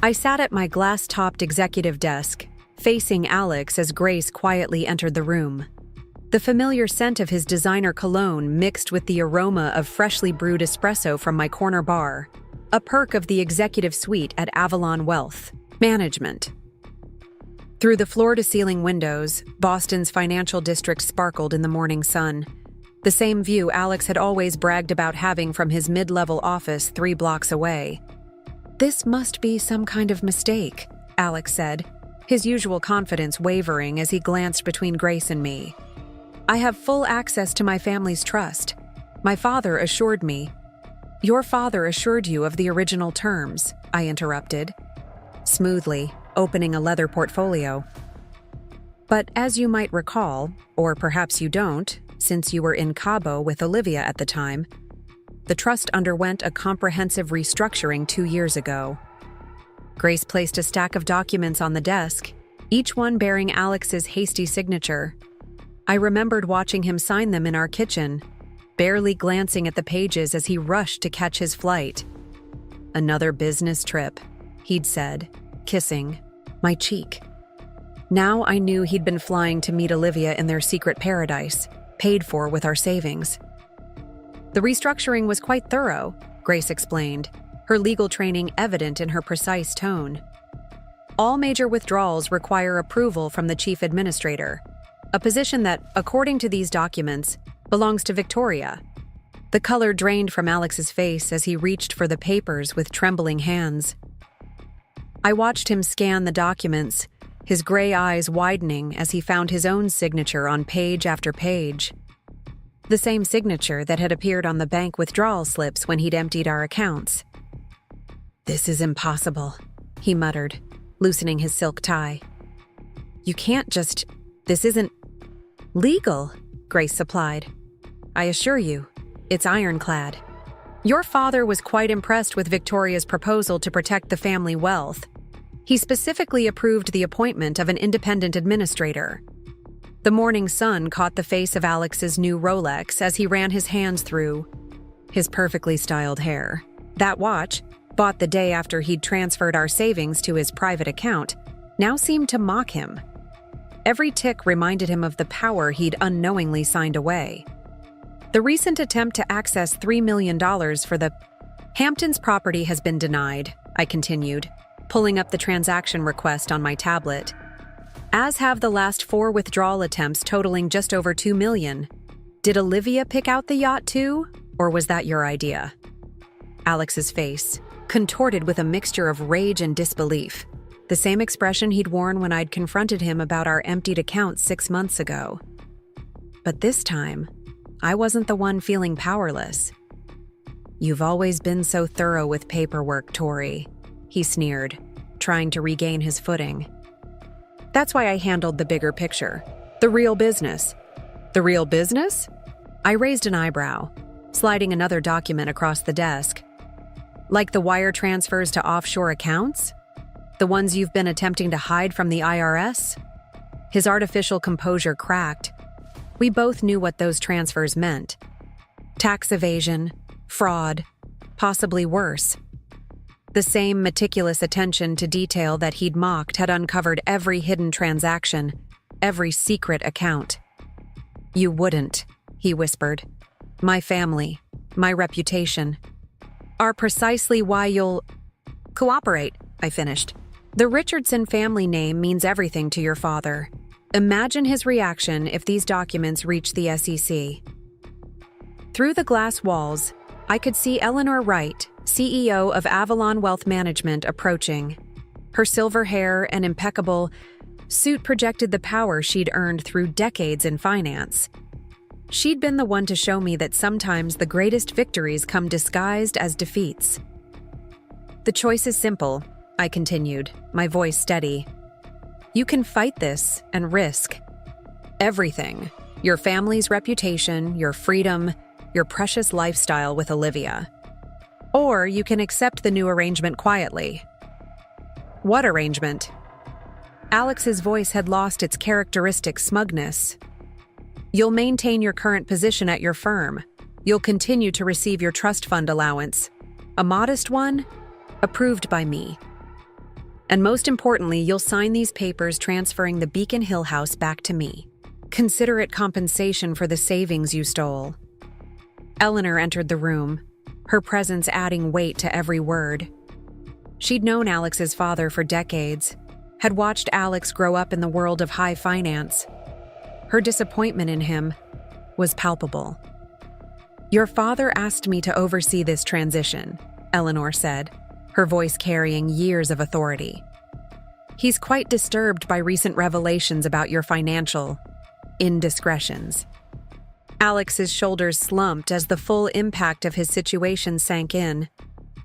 I sat at my glass-topped executive desk, facing Alex as Grace quietly entered the room. The familiar scent of his designer cologne mixed with the aroma of freshly brewed espresso from my corner bar, a perk of the executive suite at Avalon Wealth Management. Through the floor-to-ceiling windows, Boston's financial district sparkled in the morning sun, the same view Alex had always bragged about having from his mid-level office 3 blocks away. "This must be some kind of mistake," Alex said, his usual confidence wavering as he glanced between Grace and me. "I have full access to my family's trust. My father assured me." "Your father assured you of the original terms," I interrupted, smoothly, opening a leather portfolio. "But as you might recall, or perhaps you don't, since you were in Cabo with Olivia at the time, the trust underwent a comprehensive restructuring 2 years ago." Grace placed a stack of documents on the desk, each one bearing Alex's hasty signature. I remembered watching him sign them in our kitchen, barely glancing at the pages as he rushed to catch his flight. "Another business trip," he'd said, kissing my cheek. Now I knew he'd been flying to meet Olivia in their secret paradise, paid for with our savings. "The restructuring was quite thorough," Grace explained, her legal training evident in her precise tone. "All major withdrawals require approval from the chief administrator, a position that, according to these documents, belongs to Victoria." The color drained from Alex's face as he reached for the papers with trembling hands. I watched him scan the documents, his gray eyes widening as he found his own signature on page after page. The same signature that had appeared on the bank withdrawal slips when he'd emptied our accounts. "This is impossible," he muttered, loosening his silk tie. "You can't just... This isn't legal," Grace supplied. "I assure you, it's ironclad. Your father was quite impressed with Victoria's proposal to protect the family wealth. He specifically approved the appointment of an independent administrator." The morning sun caught the face of Alex's new Rolex as he ran his hands through his perfectly styled hair. That watch, bought the day after he'd transferred our savings to his private account, now seemed to mock him. Every tick reminded him of the power he'd unknowingly signed away. "The recent attempt to access $3 million for the Hamptons property has been denied," I continued, pulling up the transaction request on my tablet. "As have the last 4 withdrawal attempts totaling just over $2 million. Did Olivia pick out the yacht too, or was that your idea?" Alex's face, contorted with a mixture of rage and disbelief, the same expression he'd worn when I'd confronted him about our emptied accounts 6 months ago. But this time, I wasn't the one feeling powerless. "You've always been so thorough with paperwork, Tori," he sneered, trying to regain his footing. "That's why I handled the bigger picture. The real business." "The real business?" I raised an eyebrow, sliding another document across the desk. "Like the wire transfers to offshore accounts? The ones you've been attempting to hide from the IRS?" His artificial composure cracked. We both knew what those transfers meant. Tax evasion, fraud, possibly worse. The same meticulous attention to detail that he'd mocked had uncovered every hidden transaction, every secret account. "You wouldn't," he whispered. "My family, my reputation, are precisely why you'll..." "Cooperate," I finished. "The Richardson family name means everything to your father. Imagine his reaction if these documents reach the SEC." Through the glass walls, I could see Eleanor Wright, CEO of Avalon Wealth Management, approaching. Her silver hair and impeccable suit projected the power she'd earned through decades in finance. She'd been the one to show me that sometimes the greatest victories come disguised as defeats. "The choice is simple," I continued, my voice steady. "You can fight this and risk everything: your family's reputation, your freedom, your precious lifestyle with Olivia. Or you can accept the new arrangement quietly." "What arrangement?" Alex's voice had lost its characteristic smugness. "You'll maintain your current position at your firm. You'll continue to receive your trust fund allowance. A modest one, approved by me. And most importantly, you'll sign these papers transferring the Beacon Hill house back to me. Consider it compensation for the savings you stole." Eleanor entered the room, her presence adding weight to every word. She'd known Alex's father for decades, had watched Alex grow up in the world of high finance. Her disappointment in him was palpable. "Your father asked me to oversee this transition," Eleanor said, her voice carrying years of authority. "He's quite disturbed by recent revelations about your financial indiscretions." Alex's shoulders slumped as the full impact of his situation sank in.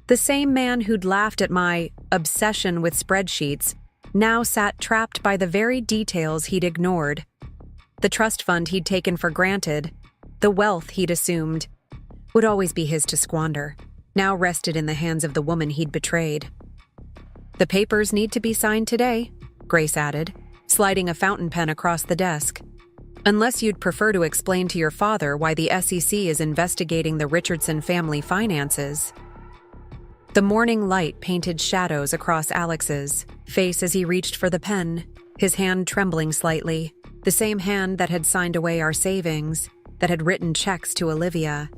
The same man who'd laughed at my obsession with spreadsheets now sat trapped by the very details he'd ignored. The trust fund he'd taken for granted, the wealth he'd assumed, would always be his to squander, now rested in the hands of the woman he'd betrayed. "The papers need to be signed today," Grace added, sliding a fountain pen across the desk. "Unless you'd prefer to explain to your father why the SEC is investigating the Richardson family finances." The morning light painted shadows across Alex's face as he reached for the pen, his hand trembling slightly, the same hand that had signed away our savings, that had written checks to Olivia,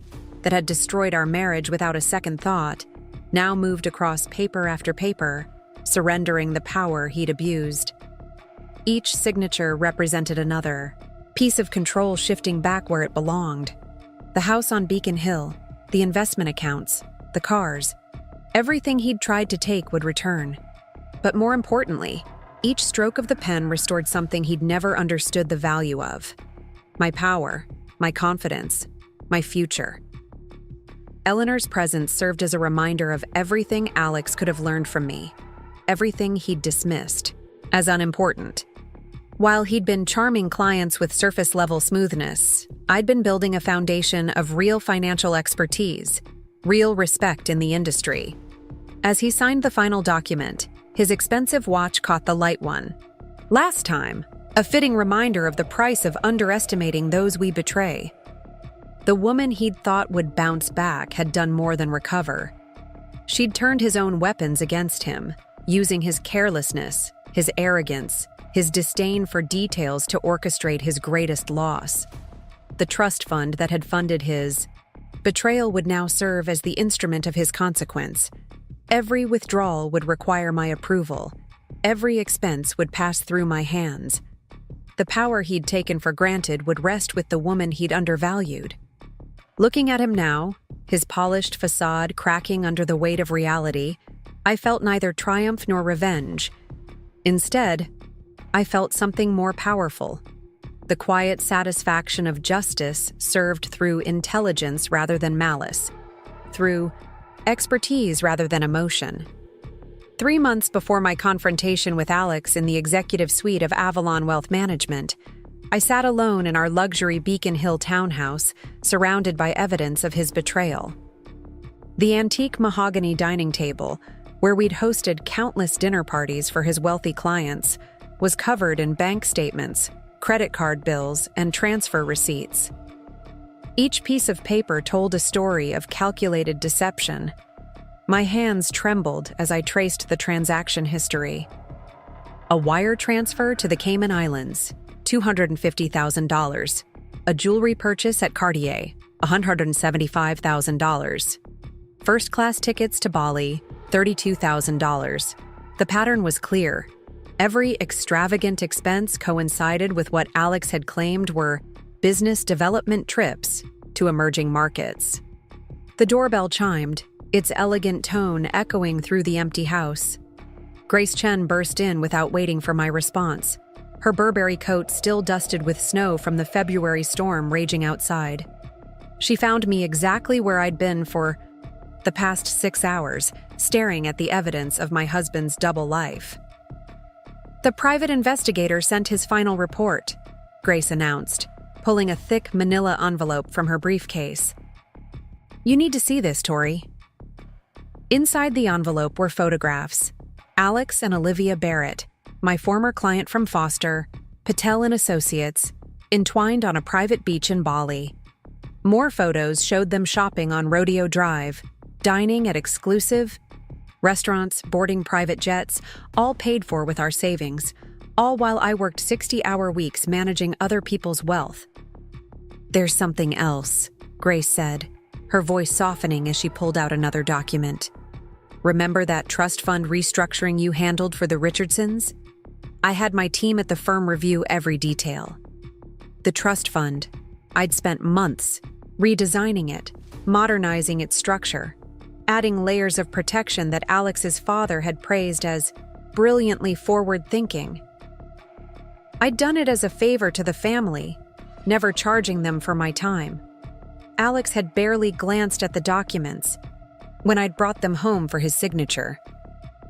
that had destroyed our marriage without a second thought, now moved across paper after paper, surrendering the power he'd abused. Each signature represented another piece of control shifting back where it belonged. The house on Beacon Hill, the investment accounts, the cars. Everything he'd tried to take would return. But more importantly, each stroke of the pen restored something he'd never understood the value of. My power, my confidence, my future. Eleanor's presence served as a reminder of everything Alex could have learned from me, everything he'd dismissed as unimportant. While he'd been charming clients with surface-level smoothness, I'd been building a foundation of real financial expertise, real respect in the industry. As he signed the final document, his expensive watch caught the light one. Last time, a fitting reminder of the price of underestimating those we betray. The woman he'd thought would bounce back had done more than recover. She'd turned his own weapons against him, using his carelessness, his arrogance, his disdain for details to orchestrate his greatest loss. The trust fund that had funded his betrayal would now serve as the instrument of his consequence. Every withdrawal would require my approval. Every expense would pass through my hands. The power he'd taken for granted would rest with the woman he'd undervalued. Looking at him now, his polished facade cracking under the weight of reality, I felt neither triumph nor revenge. Instead, I felt something more powerful. The quiet satisfaction of justice served through intelligence rather than malice, through expertise rather than emotion. 3 months before my confrontation with Alex in the executive suite of Avalon Wealth Management, I sat alone in our luxury Beacon Hill townhouse, surrounded by evidence of his betrayal. The antique mahogany dining table, where we'd hosted countless dinner parties for his wealthy clients, was covered in bank statements, credit card bills, and transfer receipts. Each piece of paper told a story of calculated deception. My hands trembled as I traced the transaction history. A wire transfer to the Cayman Islands, $250,000. A jewelry purchase at Cartier, $175,000. First-class tickets to Bali, $32,000. The pattern was clear. Every extravagant expense coincided with what Alex had claimed were business development trips to emerging markets. The doorbell chimed, its elegant tone echoing through the empty house. Grace Chen burst in without waiting for my response, her Burberry coat still dusted with snow from the February storm raging outside. She found me exactly where I'd been for the past 6 hours, staring at the evidence of my husband's double life. "The private investigator sent his final report," Grace announced, pulling a thick manila envelope from her briefcase. "You need to see this, Tori." Inside the envelope were photographs. Alex and Olivia Barrett, my former client from Foster, Patel and Associates, entwined on a private beach in Bali. More photos showed them shopping on Rodeo Drive, dining at exclusive, Restaurants, boarding private jets, all paid for with our savings, all while I worked 60-hour weeks managing other people's wealth. "There's something else," Grace said, her voice softening as she pulled out another document. "Remember that trust fund restructuring you handled for the Richardsons? I had my team at the firm review every detail. The trust fund, I'd spent months redesigning it, modernizing its structure, adding layers of protection that Alex's father had praised as brilliantly forward-thinking. I'd done it as a favor to the family, never charging them for my time. Alex had barely glanced at the documents when I'd brought them home for his signature.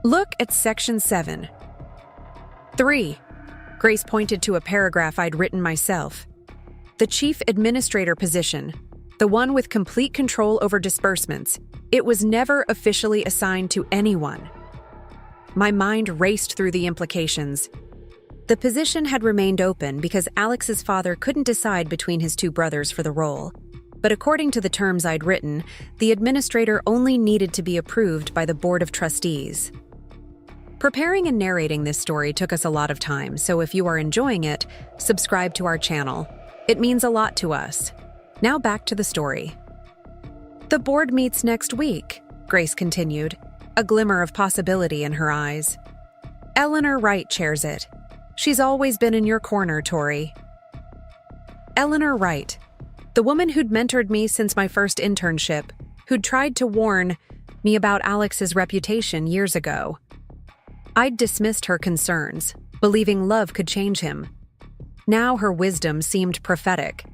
Look at Section 7. 3. Grace pointed to a paragraph I'd written myself. The chief administrator position, the one with complete control over disbursements, it was never officially assigned to anyone. My mind raced through the implications. The position had remained open because Alex's father couldn't decide between his two brothers for the role. But according to the terms I'd written, the administrator only needed to be approved by the Board of Trustees. Preparing and narrating this story took us a lot of time, so if you are enjoying it, subscribe to our channel. It means a lot to us. Now back to the story. The board meets next week, Grace continued, a glimmer of possibility in her eyes. Eleanor Wright chairs it. She's always been in your corner, Tori. Eleanor Wright, the woman who'd mentored me since my first internship, who'd tried to warn me about Alex's reputation years ago. I'd dismissed her concerns, believing love could change him. Now her wisdom seemed prophetic.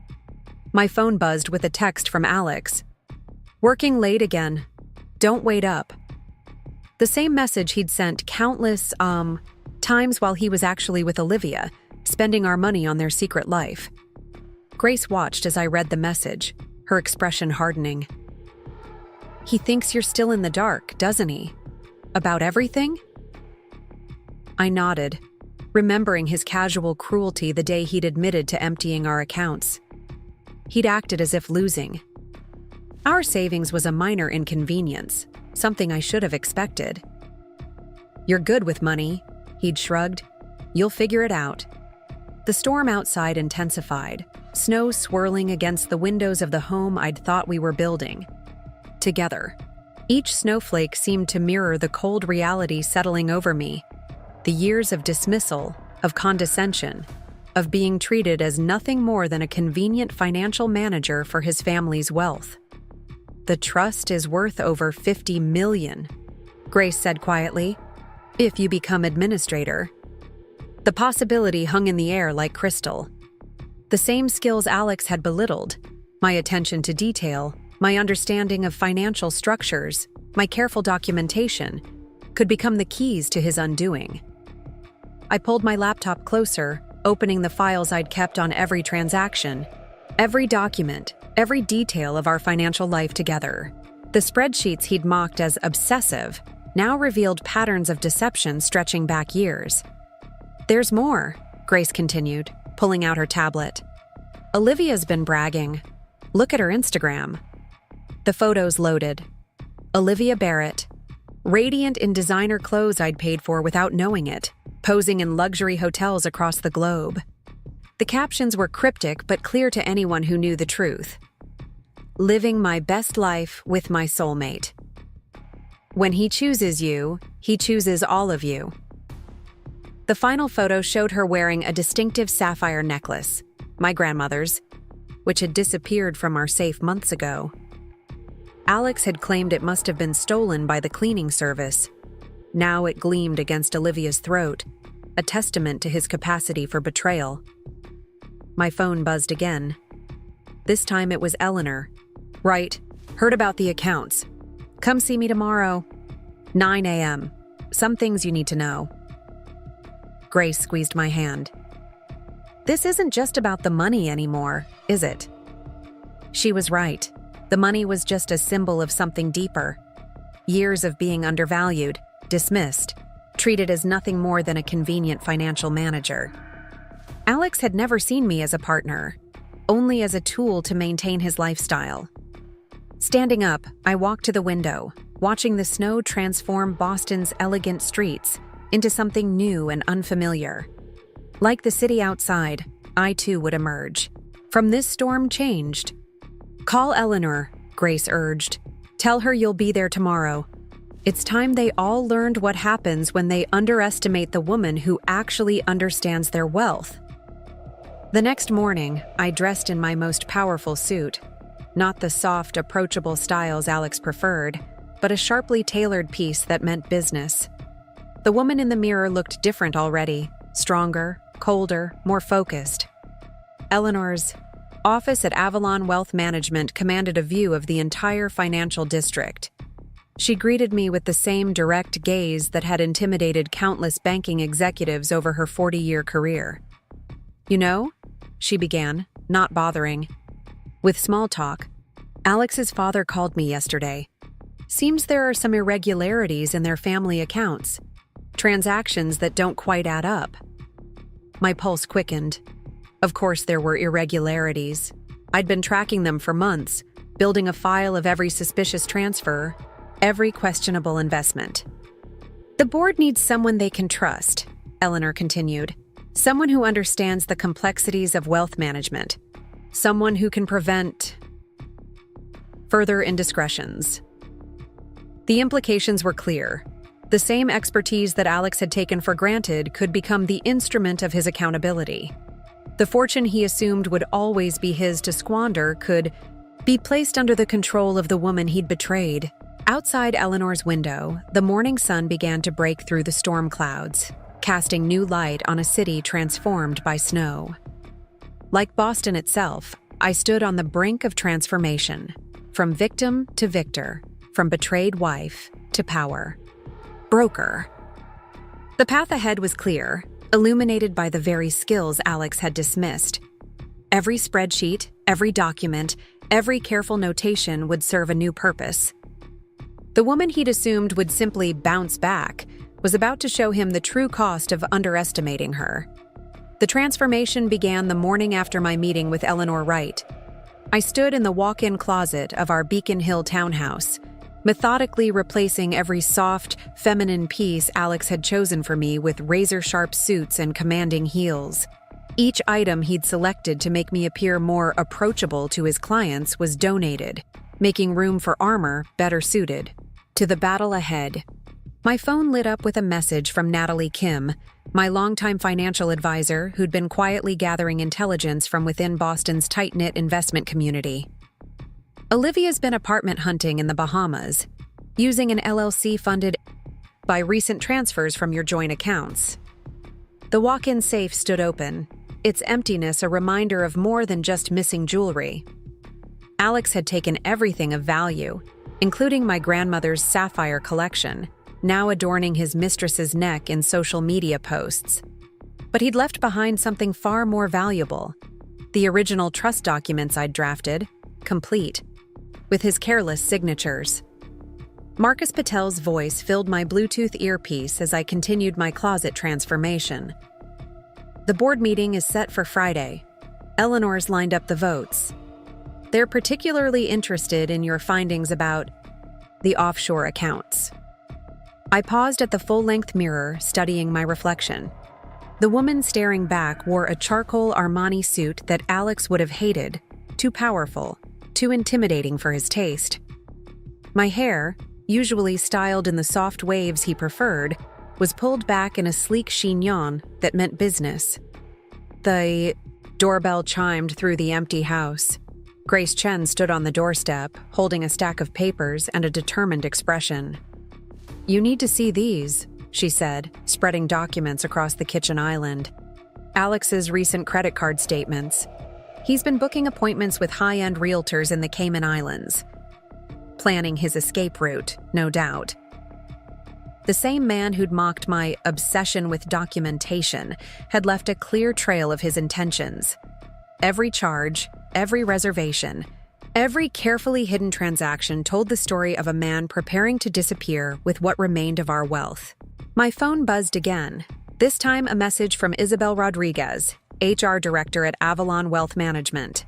My phone buzzed with a text from Alex. "Working late again. Don't wait up." The same message he'd sent countless, times while he was actually with Olivia, spending our money on their secret life. Grace watched as I read the message, her expression hardening. "He thinks you're still in the dark, doesn't he? About everything?" I nodded, remembering his casual cruelty the day he'd admitted to emptying our accounts. He'd acted as if losing. Our savings was a minor inconvenience, something I should have expected. "You're good with money," he'd shrugged. "You'll figure it out." The storm outside intensified, snow swirling against the windows of the home I'd thought we were building. Together, each snowflake seemed to mirror the cold reality settling over me, the years of dismissal, of condescension, of being treated as nothing more than a convenient financial manager for his family's wealth. "The trust is worth over $50 million, Grace said quietly, "if you become administrator." The possibility hung in the air like crystal. The same skills Alex had belittled, my attention to detail, my understanding of financial structures, my careful documentation, could become the keys to his undoing. I pulled my laptop closer, opening the files I'd kept on every transaction, every document, every detail of our financial life together. The spreadsheets he'd mocked as obsessive now revealed patterns of deception stretching back years. "There's more," Grace continued, pulling out her tablet. "Olivia's been bragging. Look at her Instagram." The photos loaded. Olivia Barrett, radiant in designer clothes I'd paid for without knowing it, posing in luxury hotels across the globe. The captions were cryptic but clear to anyone who knew the truth. "Living my best life with my soulmate. When he chooses you, he chooses all of you." The final photo showed her wearing a distinctive sapphire necklace, my grandmother's, which had disappeared from our safe months ago. Alex had claimed it must have been stolen by the cleaning service. Now it gleamed against Olivia's throat, a testament to his capacity for betrayal. My phone buzzed again. This time it was Eleanor. "Right, heard about the accounts. Come see me tomorrow. 9 a.m. Some things you need to know." Grace squeezed my hand. "This isn't just about the money anymore, is it?" She was right. The money was just a symbol of something deeper. Years of being undervalued, dismissed, treated as nothing more than a convenient financial manager. Alex had never seen me as a partner, only as a tool to maintain his lifestyle. Standing up, I walked to the window, watching the snow transform Boston's elegant streets into something new and unfamiliar. Like the city outside, I too would emerge. From this storm changed. "Call Eleanor," Grace urged. "Tell her you'll be there tomorrow. It's time they all learned what happens when they underestimate the woman who actually understands their wealth." The next morning, I dressed in my most powerful suit. Not the soft, approachable styles Alex preferred, but a sharply tailored piece that meant business. The woman in the mirror looked different already, stronger, colder, more focused. Eleanor's office at Avalon Wealth Management commanded a view of the entire financial district. She greeted me with the same direct gaze that had intimidated countless banking executives over her 40-year career. "You know," she began, not bothering with small talk, "Alex's father called me yesterday. Seems there are some irregularities in their family accounts, transactions that don't quite add up." My pulse quickened. Of course there were irregularities. I'd been tracking them for months, building a file of every suspicious transfer, every questionable investment. "The board needs someone they can trust," Eleanor continued. "Someone who understands the complexities of wealth management. Someone who can prevent further indiscretions." The implications were clear. The same expertise that Alex had taken for granted could become the instrument of his accountability. The fortune he assumed would always be his to squander could be placed under the control of the woman he'd betrayed. Outside Eleanor's window, the morning sun began to break through the storm clouds, casting new light on a city transformed by snow. Like Boston itself, I stood on the brink of transformation, from victim to victor, from betrayed wife to power broker. The path ahead was clear, illuminated by the very skills Alex had dismissed. Every spreadsheet, every document, every careful notation would serve a new purpose. The woman he'd assumed would simply bounce back was about to show him the true cost of underestimating her. The transformation began the morning after my meeting with Eleanor Wright. I stood in the walk-in closet of our Beacon Hill townhouse, methodically replacing every soft, feminine piece Alex had chosen for me with razor-sharp suits and commanding heels. Each item he'd selected to make me appear more approachable to his clients was donated, making room for armor better suited to the battle ahead. My phone lit up with a message from Natalie Kim, my longtime financial advisor who'd been quietly gathering intelligence from within Boston's tight-knit investment community. "Olivia's been apartment hunting in the Bahamas, using an LLC funded by recent transfers from your joint accounts." The walk-in safe stood open, its emptiness a reminder of more than just missing jewelry. Alex had taken everything of value, including my grandmother's sapphire collection, now adorning his mistress's neck in social media posts. But he'd left behind something far more valuable: the original trust documents I'd drafted, complete, with his careless signatures. Marcus Patel's voice filled my Bluetooth earpiece as I continued my closet transformation. "The board meeting is set for Friday. Eleanor's lined up the votes. They're particularly interested in your findings about the offshore accounts." I paused at the full-length mirror, studying my reflection. The woman staring back wore a charcoal Armani suit that Alex would have hated, too powerful, too intimidating for his taste. My hair, usually styled in the soft waves he preferred, was pulled back in a sleek chignon that meant business. The doorbell chimed through the empty house. Grace Chen stood on the doorstep, holding a stack of papers and a determined expression. "You need to see these," she said, spreading documents across the kitchen island. "Alex's recent credit card statements. He's been booking appointments with high-end realtors in the Cayman Islands. Planning his escape route, no doubt." The same man who'd mocked my obsession with documentation had left a clear trail of his intentions. Every charge, every reservation, every carefully hidden transaction told the story of a man preparing to disappear with what remained of our wealth. My phone buzzed again, this time a message from Isabel Rodriguez, HR Director at Avalon Wealth Management.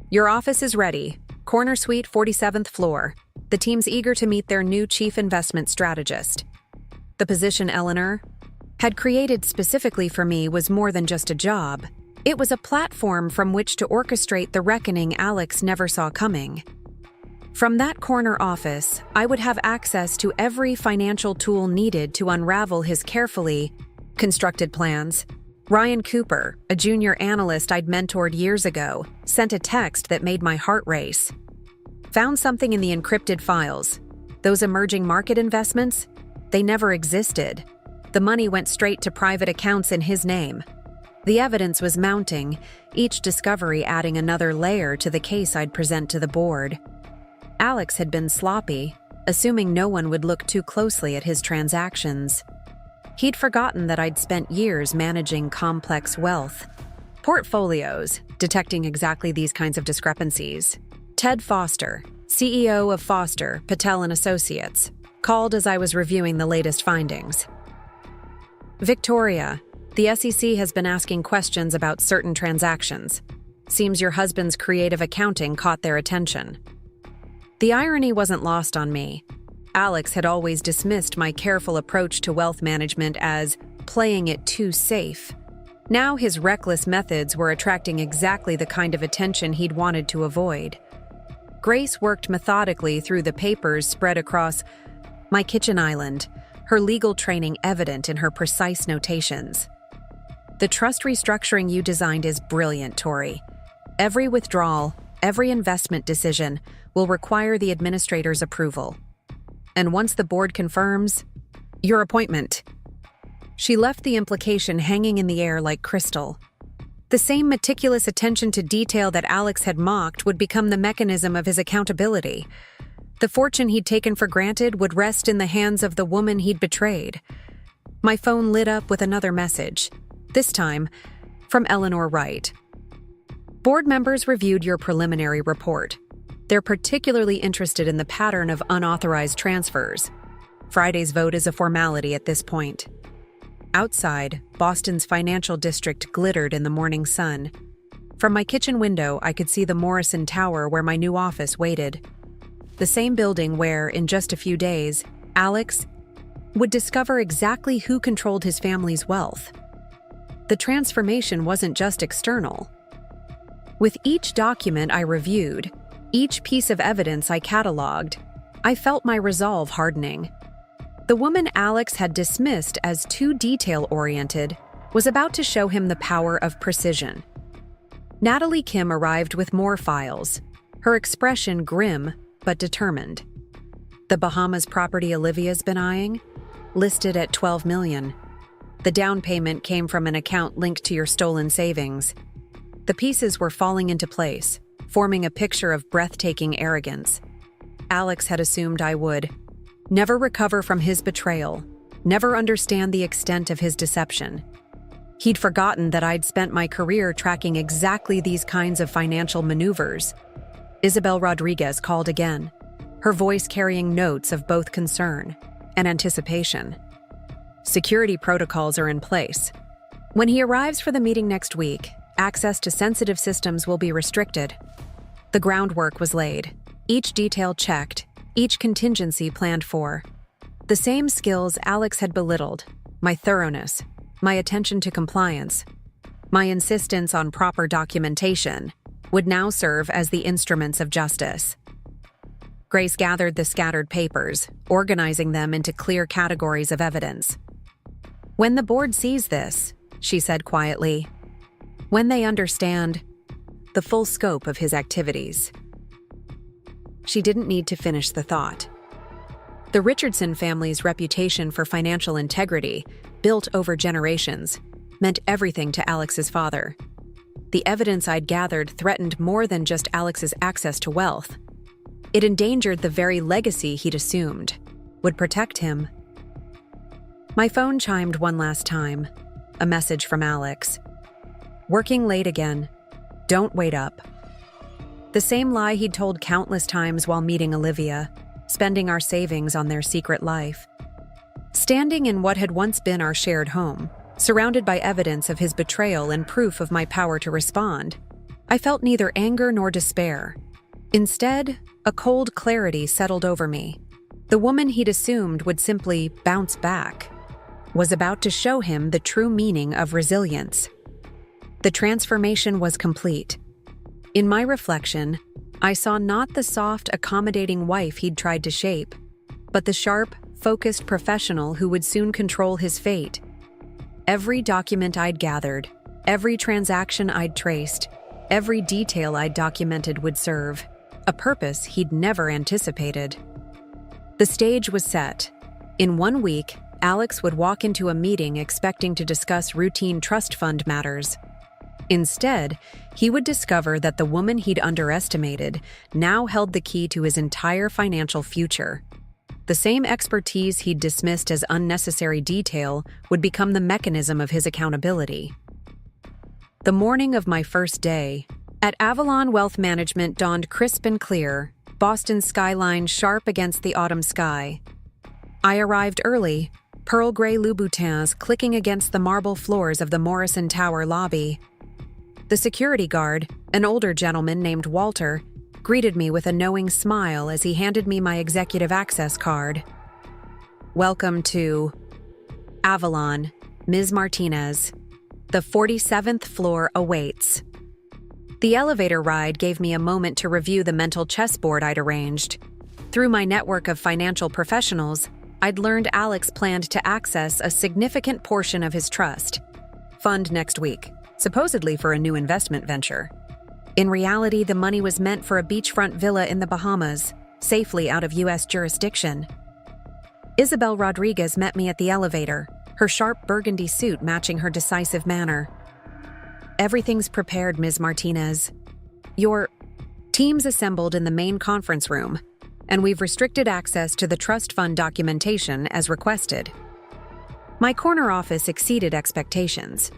"Your office is ready. Corner suite, 47th floor. the team's eager to meet their new chief investment strategist. The position Eleanor had created specifically for me was more than just a job. It was a platform from which to orchestrate the reckoning Alex never saw coming. From that corner office, I would have access to every financial tool needed to unravel his carefully constructed plans. Ryan Cooper, a junior analyst I'd mentored years ago, sent a text that made my heart race. Found something in the encrypted files. Those emerging market investments? They never existed. The money went straight to private accounts in his name. The evidence was mounting, each discovery adding another layer to the case I'd present to the board. Alex had been sloppy, assuming no one would look too closely at his transactions. He'd forgotten that I'd spent years managing complex wealth portfolios, detecting exactly these kinds of discrepancies. Ted Foster, CEO of Foster, Patel & Associates, called as I was reviewing the latest findings. Victoria, the SEC has been asking questions about certain transactions. Seems your husband's creative accounting caught their attention. The irony wasn't lost on me. Alex had always dismissed my careful approach to wealth management as playing it too safe. Now his reckless methods were attracting exactly the kind of attention he'd wanted to avoid. Grace worked methodically through the papers spread across my kitchen island, her legal training evident in her precise notations. The trust restructuring you designed is brilliant, Tori. Every withdrawal, every investment decision will require the administrator's approval. And once the board confirms, your appointment. She left the implication hanging in the air like crystal. The same meticulous attention to detail that Alex had mocked would become the mechanism of his accountability. The fortune he'd taken for granted would rest in the hands of the woman he'd betrayed. My phone lit up with another message, this time from Eleanor Wright. Board members reviewed your preliminary report. They're particularly interested in the pattern of unauthorized transfers. Friday's vote is a formality at this point. Outside, Boston's financial district glittered in the morning sun. From my kitchen window, I could see the Morrison Tower where my new office waited. The same building where, in just a few days, Alex would discover exactly who controlled his family's wealth. The transformation wasn't just external. With each document I reviewed, each piece of evidence I cataloged, I felt my resolve hardening. The woman Alex had dismissed as too detail-oriented was about to show him the power of precision. Natalie Kim arrived with more files, her expression grim but determined. The Bahamas property Olivia's been eyeing? Listed at $12 million. The down payment came from an account linked to your stolen savings. The pieces were falling into place, forming a picture of breathtaking arrogance. Alex had assumed I would never recover from his betrayal, never understand the extent of his deception. He'd forgotten that I'd spent my career tracking exactly these kinds of financial maneuvers. Isabel Rodriguez called again, her voice carrying notes of both concern and anticipation. Security protocols are in place. When he arrives for the meeting next week, access to sensitive systems will be restricted. The groundwork was laid, each detail checked, each contingency planned for. The same skills Alex had belittled, my thoroughness, my attention to compliance, my insistence on proper documentation, would now serve as the instruments of justice. Grace gathered the scattered papers, organizing them into clear categories of evidence. When the board sees this, she said quietly, when they understand the full scope of his activities. She didn't need to finish the thought. The Richardson family's reputation for financial integrity, built over generations, meant everything to Alex's father. The evidence I'd gathered threatened more than just Alex's access to wealth. It endangered the very legacy he'd assumed would protect him. My phone chimed one last time, a message from Alex. Working late again. Don't wait up. The same lie he'd told countless times while meeting Olivia, spending our savings on their secret life. Standing in what had once been our shared home, surrounded by evidence of his betrayal and proof of my power to respond, I felt neither anger nor despair. Instead, a cold clarity settled over me. The woman he'd assumed would simply bounce back was about to show him the true meaning of resilience. The transformation was complete. In my reflection, I saw not the soft, accommodating wife he'd tried to shape, but the sharp, focused professional who would soon control his fate. Every document I'd gathered, every transaction I'd traced, every detail I'd documented would serve a purpose he'd never anticipated. The stage was set. In 1 week, Alex would walk into a meeting expecting to discuss routine trust fund matters. Instead, he would discover that the woman he'd underestimated now held the key to his entire financial future. The same expertise he'd dismissed as unnecessary detail would become the mechanism of his accountability. The morning of my first day at Avalon Wealth Management dawned crisp and clear, Boston's skyline sharp against the autumn sky. I arrived early, pearl gray Louboutins clicking against the marble floors of the Morrison Tower lobby. The security guard, an older gentleman named Walter, greeted me with a knowing smile as he handed me my executive access card. "Welcome to Avalon, Ms. Martinez. The 47th floor awaits." The elevator ride gave me a moment to review the mental chessboard I'd arranged. Through my network of financial professionals, I'd learned Alex planned to access a significant portion of his trust fund next week, supposedly for a new investment venture. In reality, the money was meant for a beachfront villa in the Bahamas, safely out of U.S. jurisdiction. Isabel Rodriguez met me at the elevator, her sharp burgundy suit matching her decisive manner. "Everything's prepared, Ms. Martinez. Your team's assembled in the main conference room, and we've restricted access to the trust fund documentation as requested." My corner office exceeded expectations.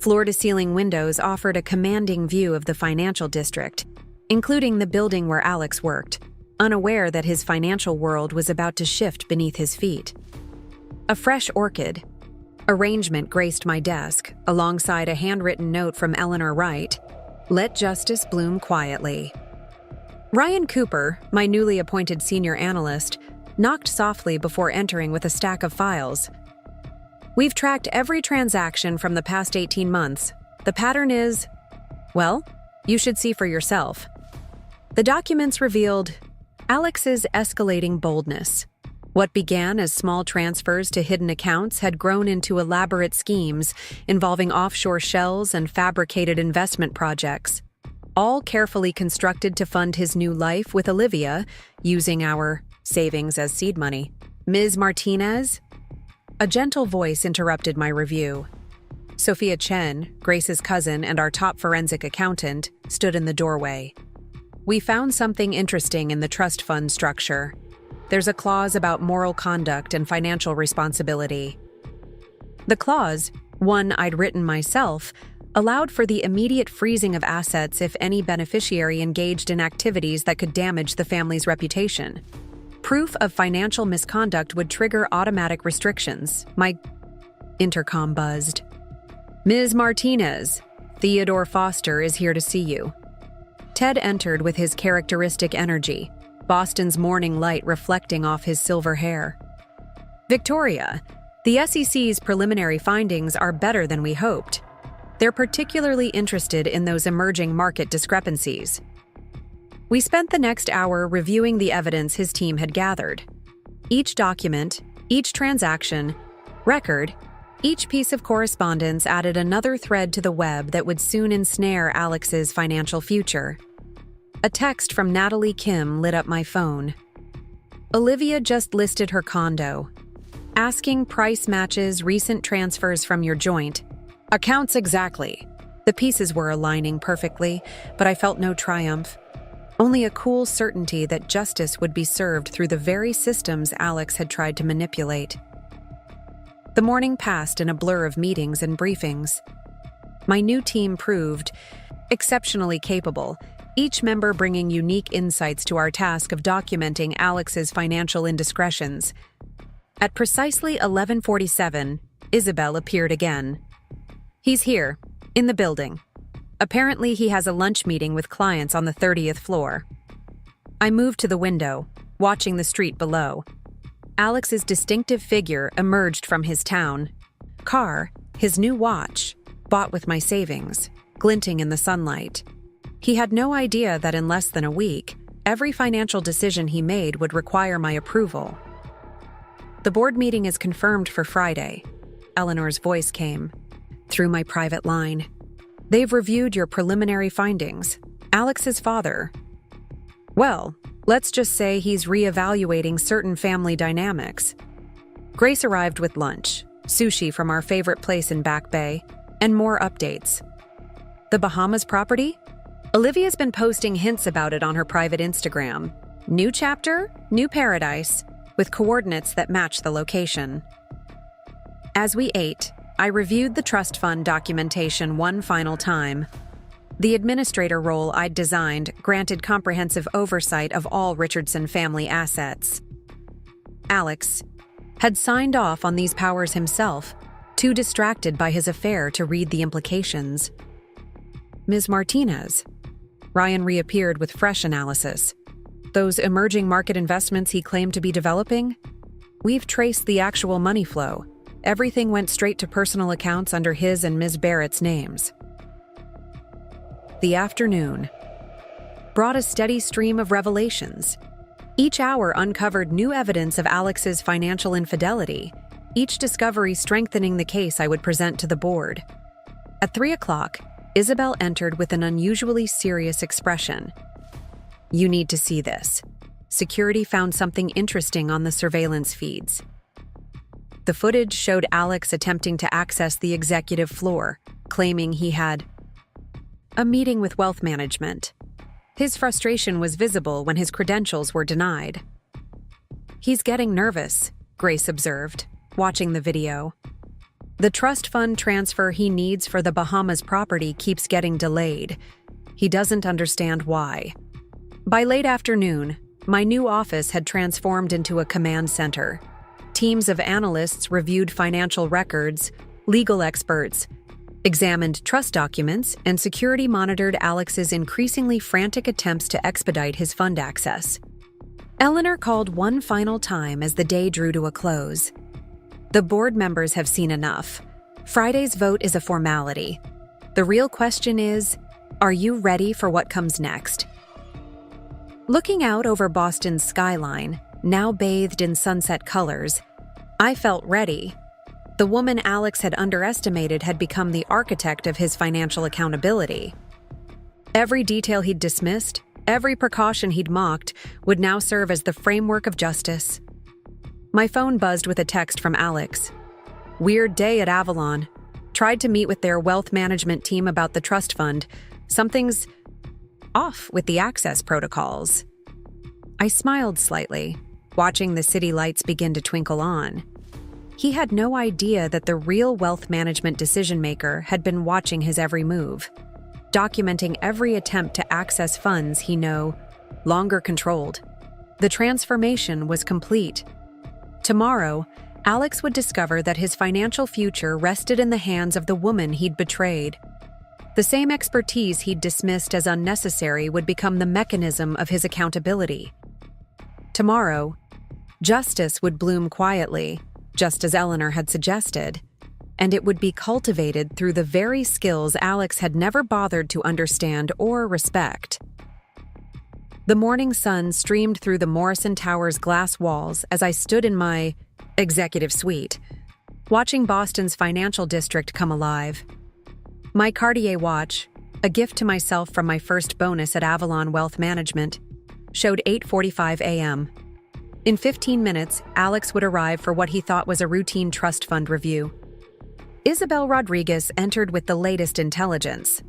Floor-to-ceiling windows offered a commanding view of the financial district, including the building where Alex worked, unaware that his financial world was about to shift beneath his feet. A fresh orchid arrangement graced my desk, alongside a handwritten note from Eleanor Wright, "Let justice bloom quietly." Ryan Cooper, my newly appointed senior analyst, knocked softly before entering with a stack of files. "We've tracked every transaction from the past 18 months. The pattern is, well, you should see for yourself." The documents revealed Alex's escalating boldness. What began as small transfers to hidden accounts had grown into elaborate schemes involving offshore shells and fabricated investment projects, all carefully constructed to fund his new life with Olivia, using our savings as seed money. "Ms. Martinez?" A gentle voice interrupted my review. Sophia Chen, Grace's cousin and our top forensic accountant, stood in the doorway. "We found something interesting in the trust fund structure. There's a clause about moral conduct and financial responsibility." The clause, one I'd written myself, allowed for the immediate freezing of assets if any beneficiary engaged in activities that could damage the family's reputation. Proof of financial misconduct would trigger automatic restrictions. My intercom buzzed. "Ms. Martinez, Theodore Foster is here to see you." Ted entered with his characteristic energy, Boston's morning light reflecting off his silver hair. "Victoria, the SEC's preliminary findings are better than we hoped. They're particularly interested in those emerging market discrepancies." We spent the next hour reviewing the evidence his team had gathered. Each document, each transaction, record, each piece of correspondence added another thread to the web that would soon ensnare Alex's financial future. A text from Natalie Kim lit up my phone. "Olivia just listed her condo. Asking price matches recent transfers from your joint. Accounts exactly." The pieces were aligning perfectly, but I felt no triumph. Only a cool certainty that justice would be served through the very systems Alex had tried to manipulate. The morning passed in a blur of meetings and briefings. My new team proved exceptionally capable, each member bringing unique insights to our task of documenting Alex's financial indiscretions. At precisely 11:47, Isabel appeared again. "He's here, in the building. Apparently he has a lunch meeting with clients on the 30th floor." I moved to the window, watching the street below. Alex's distinctive figure emerged from his town car, his new watch, bought with my savings, glinting in the sunlight. He had no idea that in less than a week, every financial decision he made would require my approval. "The board meeting is confirmed for Friday," Eleanor's voice came through my private line. "They've reviewed your preliminary findings. Alex's father, well, let's just say he's reevaluating certain family dynamics." Grace arrived with lunch, sushi from our favorite place in Back Bay, and more updates. "The Bahamas property? Olivia's been posting hints about it on her private Instagram. New chapter, new paradise, with coordinates that match the location." As we ate, I reviewed the trust fund documentation one final time. The administrator role I'd designed granted comprehensive oversight of all Richardson family assets. Alex had signed off on these powers himself, too distracted by his affair to read the implications. "Ms. Martinez." Ryan reappeared with fresh analysis. "Those emerging market investments he claimed to be developing? We've traced the actual money flow. Everything went straight to personal accounts under his and Ms. Barrett's names." The afternoon brought a steady stream of revelations. Each hour uncovered new evidence of Alex's financial infidelity, each discovery strengthening the case I would present to the board. At 3 o'clock, Isabel entered with an unusually serious expression. "You need to see this. Security found something interesting on the surveillance feeds." The footage showed Alex attempting to access the executive floor, claiming he had a meeting with wealth management. His frustration was visible when his credentials were denied. "He's getting nervous," Grace observed, watching the video. "The trust fund transfer he needs for the Bahamas property keeps getting delayed. He doesn't understand why." By late afternoon, my new office had transformed into a command center. Teams of analysts reviewed financial records, legal experts examined trust documents, and security monitored Alex's increasingly frantic attempts to expedite his fund access. Eleanor called one final time as the day drew to a close. "The board members have seen enough. Friday's vote is a formality. The real question is, are you ready for what comes next?" Looking out over Boston's skyline, now bathed in sunset colors, I felt ready. The woman Alex had underestimated had become the architect of his financial accountability. Every detail he'd dismissed, every precaution he'd mocked, would now serve as the framework of justice. My phone buzzed with a text from Alex. "Weird day at Avalon. Tried to meet with their wealth management team about the trust fund. Something's off with the access protocols." I smiled slightly, watching the city lights begin to twinkle on. He had no idea that the real wealth management decision-maker had been watching his every move, documenting every attempt to access funds he no longer controlled. The transformation was complete. Tomorrow, Alex would discover that his financial future rested in the hands of the woman he'd betrayed. The same expertise he'd dismissed as unnecessary would become the mechanism of his accountability. Tomorrow, justice would bloom quietly, just as Eleanor had suggested, and it would be cultivated through the very skills Alex had never bothered to understand or respect. The morning sun streamed through the Morrison Tower's glass walls as I stood in my executive suite, watching Boston's financial district come alive. My Cartier watch, a gift to myself from my first bonus at Avalon Wealth Management, showed 8:45 a.m. In 15 minutes, Alex would arrive for what he thought was a routine trust fund review. Isabel Rodriguez entered with the latest intelligence.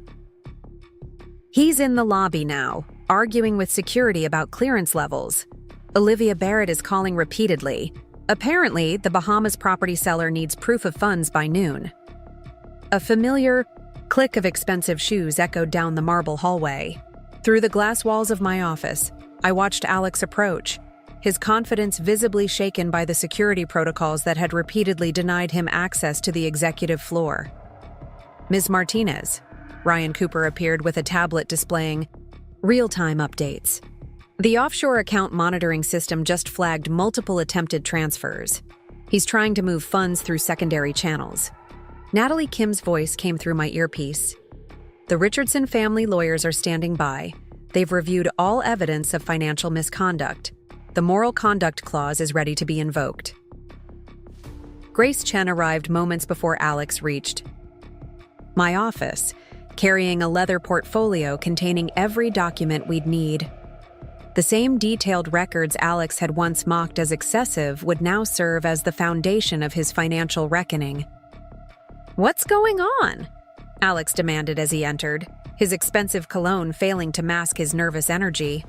"He's in the lobby now, arguing with security about clearance levels. Olivia Barrett is calling repeatedly. Apparently, the Bahamas property seller needs proof of funds by noon." A familiar click of expensive shoes echoed down the marble hallway. Through the glass walls of my office, I watched Alex approach, his confidence visibly shaken by the security protocols that had repeatedly denied him access to the executive floor. "Ms. Martinez," Ryan Cooper appeared with a tablet displaying real-time updates. The offshore account monitoring system just flagged multiple attempted transfers. He's trying to move funds through secondary channels. Natalie Kim's voice came through my earpiece. The Richardson family lawyers are standing by. They've reviewed all evidence of financial misconduct. The moral conduct clause is ready to be invoked. Grace Chen arrived moments before Alex reached my office, carrying a leather portfolio containing every document we'd need. The same detailed records Alex had once mocked as excessive would now serve as the foundation of his financial reckoning. "What's going on?" Alex demanded as he entered, his expensive cologne failing to mask his nervous energy.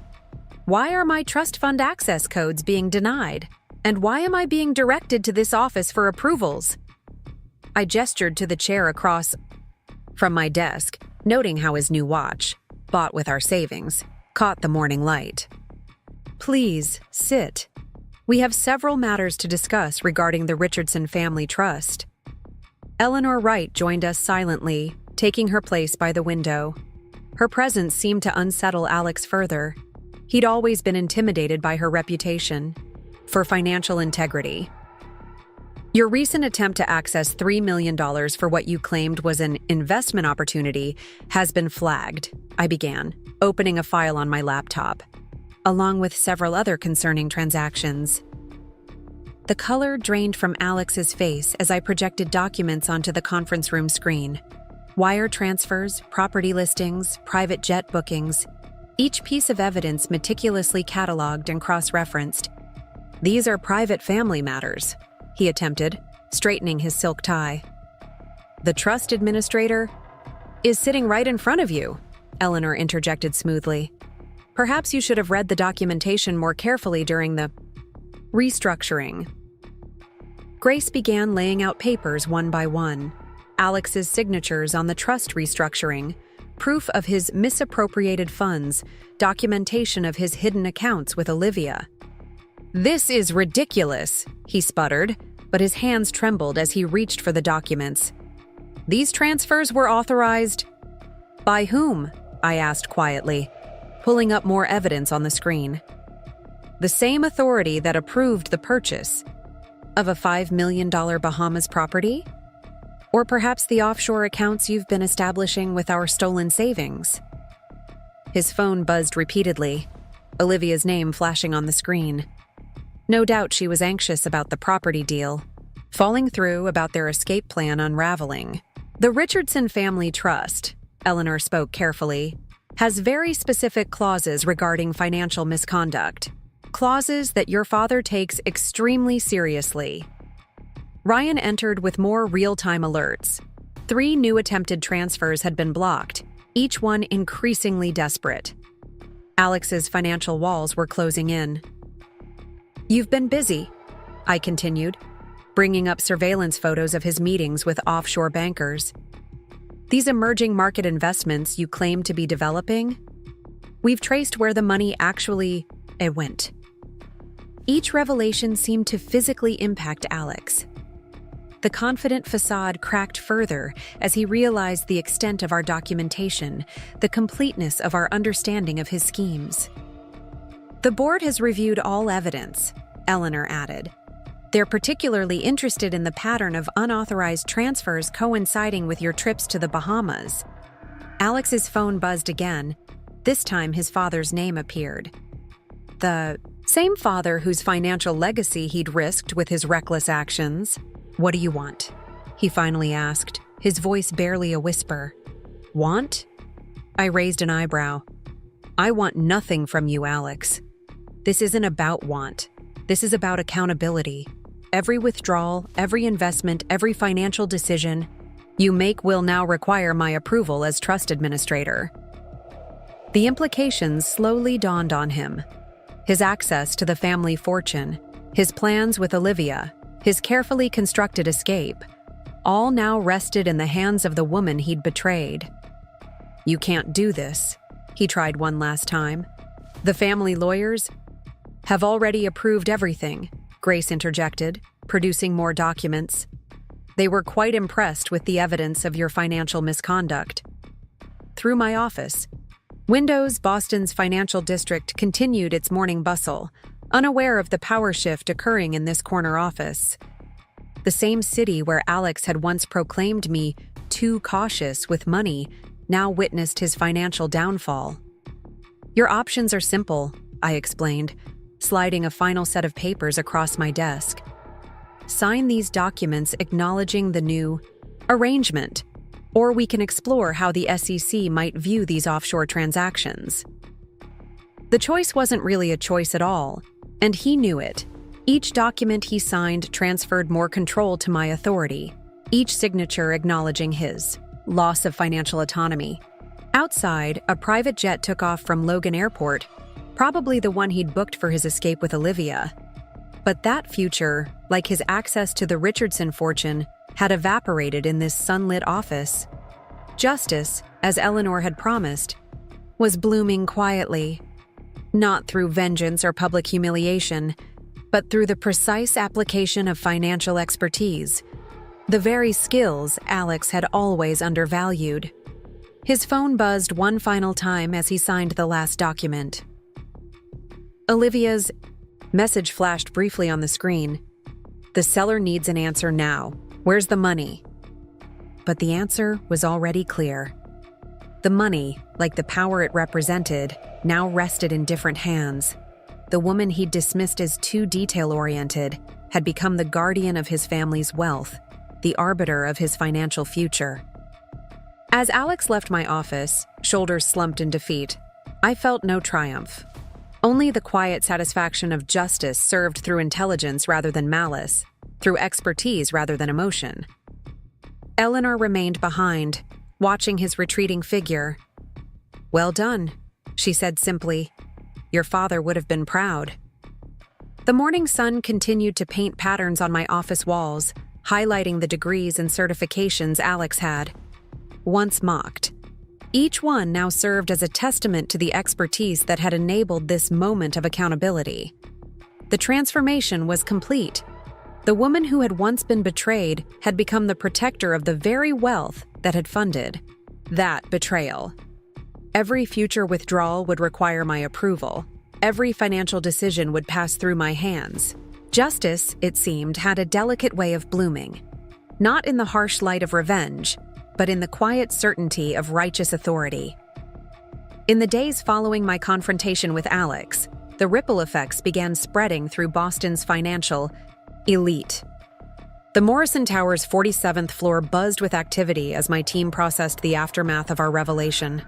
"Why are my trust fund access codes being denied? And why am I being directed to this office for approvals?" I gestured to the chair across from my desk, noting how his new watch, bought with our savings, caught the morning light. "Please, sit. We have several matters to discuss regarding the Richardson family trust." Eleanor Wright joined us silently, taking her place by the window. Her presence seemed to unsettle Alex further. He'd always been intimidated by her reputation for financial integrity. "Your recent attempt to access $3 million for what you claimed was an investment opportunity has been flagged," I began, opening a file on my laptop, along with several other concerning transactions. The color drained from Alex's face as I projected documents onto the conference room screen. Wire transfers, property listings, private jet bookings, each piece of evidence meticulously cataloged and cross-referenced. "These are private family matters," he attempted, straightening his silk tie. "The trust administrator is sitting right in front of you," Eleanor interjected smoothly. "Perhaps you should have read the documentation more carefully during the restructuring." Grace began laying out papers one by one. Alex's signatures on the trust restructuring, proof of his misappropriated funds, documentation of his hidden accounts with Olivia. "This is ridiculous," he sputtered, but his hands trembled as he reached for the documents. "These transfers were authorized by whom?" I asked quietly, pulling up more evidence on the screen. "The same authority that approved the purchase of a $5 million Bahamas property? Or perhaps the offshore accounts you've been establishing with our stolen savings?" His phone buzzed repeatedly, Olivia's name flashing on the screen. No doubt she was anxious about the property deal, falling through, about their escape plan unraveling. "The Richardson Family Trust," Eleanor spoke carefully, "has very specific clauses regarding financial misconduct. Clauses that your father takes extremely seriously." Ryan entered with more real-time alerts. 3 new attempted transfers had been blocked, each one increasingly desperate. Alex's financial walls were closing in. "You've been busy," I continued, bringing up surveillance photos of his meetings with offshore bankers. "These emerging market investments you claim to be developing? We've traced where the money actually went." Each revelation seemed to physically impact Alex. The confident facade cracked further as he realized the extent of our documentation, the completeness of our understanding of his schemes. "The board has reviewed all evidence," Eleanor added. "They're particularly interested in the pattern of unauthorized transfers coinciding with your trips to the Bahamas." Alex's phone buzzed again. This time his father's name appeared. The same father whose financial legacy he'd risked with his reckless actions. "What do you want?" he finally asked, his voice barely a whisper. "Want?" I raised an eyebrow. "I want nothing from you, Alex. This isn't about want. This is about accountability. Every withdrawal, every investment, every financial decision you make will now require my approval as trust administrator." The implications slowly dawned on him. His access to the family fortune, his plans with Olivia, his carefully constructed escape, all now rested in the hands of the woman he'd betrayed. "You can't do this," he tried one last time. "The family lawyers have already approved everything," Grace interjected, producing more documents. "They were quite impressed with the evidence of your financial misconduct." Through my office, Windows, Boston's financial district, continued its morning bustle, unaware of the power shift occurring in this corner office. The same city where Alex had once proclaimed me too cautious with money now witnessed his financial downfall. "Your options are simple," I explained, sliding a final set of papers across my desk. "Sign these documents acknowledging the new arrangement, or we can explore how the SEC might view these offshore transactions." The choice wasn't really a choice at all, and he knew it. Each document he signed transferred more control to my authority, each signature acknowledging his loss of financial autonomy. Outside, a private jet took off from Logan Airport, probably the one he'd booked for his escape with Olivia. But that future, like his access to the Richardson fortune, had evaporated in this sunlit office. Justice, as Eleanor had promised, was blooming quietly, not through vengeance or public humiliation, but through the precise application of financial expertise, the very skills Alex had always undervalued. His phone buzzed one final time as he signed the last document. Olivia's message flashed briefly on the screen. "The seller needs an answer now. Where's the money?" But the answer was already clear. The money, like the power it represented, now rested in different hands. The woman he'd dismissed as too detail-oriented had become the guardian of his family's wealth, the arbiter of his financial future. As Alex left my office, shoulders slumped in defeat, I felt no triumph. Only the quiet satisfaction of justice served through intelligence rather than malice, through expertise rather than emotion. Eleanor remained behind, watching his retreating figure. "Well done," she said simply. "Your father would have been proud." The morning sun continued to paint patterns on my office walls, highlighting the degrees and certifications Alex had once mocked. Each one now served as a testament to the expertise that had enabled this moment of accountability. The transformation was complete. The woman who had once been betrayed had become the protector of the very wealth that had funded that betrayal. Every future withdrawal would require my approval. Every financial decision would pass through my hands. Justice, it seemed, had a delicate way of blooming, not in the harsh light of revenge, but in the quiet certainty of righteous authority. In the days following my confrontation with Alex, the ripple effects began spreading through Boston's financial elite. The Morrison Tower's 47th floor buzzed with activity as my team processed the aftermath of our revelation.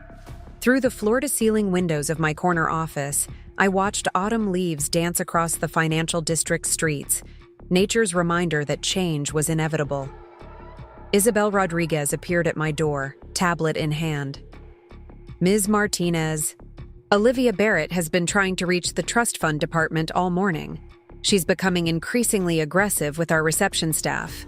Through the floor-to-ceiling windows of my corner office, I watched autumn leaves dance across the financial district streets, nature's reminder that change was inevitable. Isabel Rodriguez appeared at my door, tablet in hand. "Ms. Martinez, Olivia Barrett has been trying to reach the trust fund department all morning. She's becoming increasingly aggressive with our reception staff."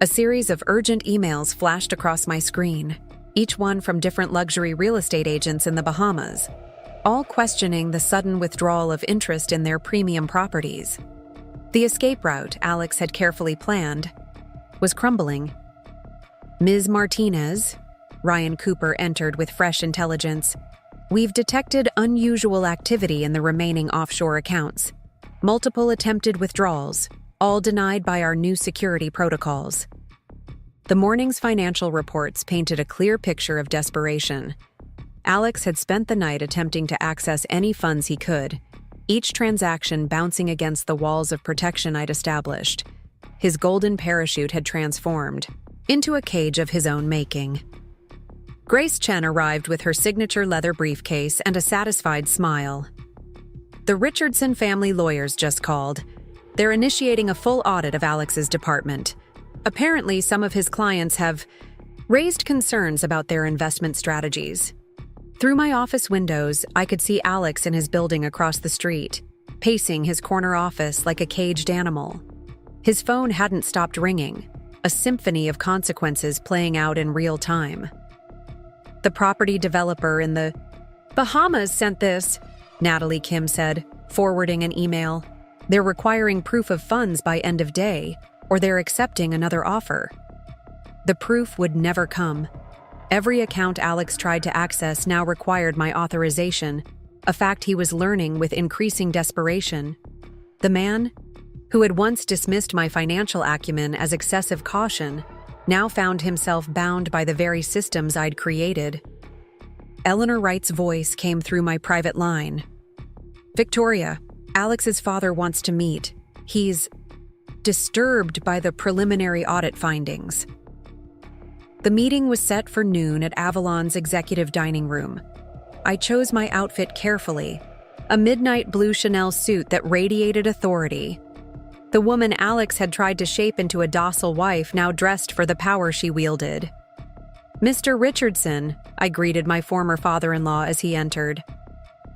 A series of urgent emails flashed across my screen, each one from different luxury real estate agents in the Bahamas, all questioning the sudden withdrawal of interest in their premium properties. The escape route Alex had carefully planned was crumbling. "Ms. Martinez," Ryan Cooper entered with fresh intelligence, "we've detected unusual activity in the remaining offshore accounts. Multiple attempted withdrawals, all denied by our new security protocols." The morning's financial reports painted a clear picture of desperation. Alex had spent the night attempting to access any funds he could, each transaction bouncing against the walls of protection I'd established. His golden parachute had transformed into a cage of his own making. Grace Chen arrived with her signature leather briefcase and a satisfied smile. "The Richardson family lawyers just called. They're initiating a full audit of Alex's department. Apparently, some of his clients have raised concerns about their investment strategies." Through my office windows, I could see Alex in his building across the street, pacing his corner office like a caged animal. His phone hadn't stopped ringing, a symphony of consequences playing out in real time. "The property developer in the Bahamas sent this," Natalie Kim said, forwarding an email. "They're requiring proof of funds by end of day, or they're accepting another offer." The proof would never come. Every account Alex tried to access now required my authorization, a fact he was learning with increasing desperation. The man, who had once dismissed my financial acumen as excessive caution, now found himself bound by the very systems I'd created. Eleanor Wright's voice came through my private line. "Victoria, Alex's father wants to meet. He's disturbed by the preliminary audit findings." The meeting was set for noon at Avalon's executive dining room. I chose my outfit carefully, a midnight blue Chanel suit that radiated authority. The woman Alex had tried to shape into a docile wife now dressed for the power she wielded. "Mr. Richardson," I greeted my former father-in-law as he entered.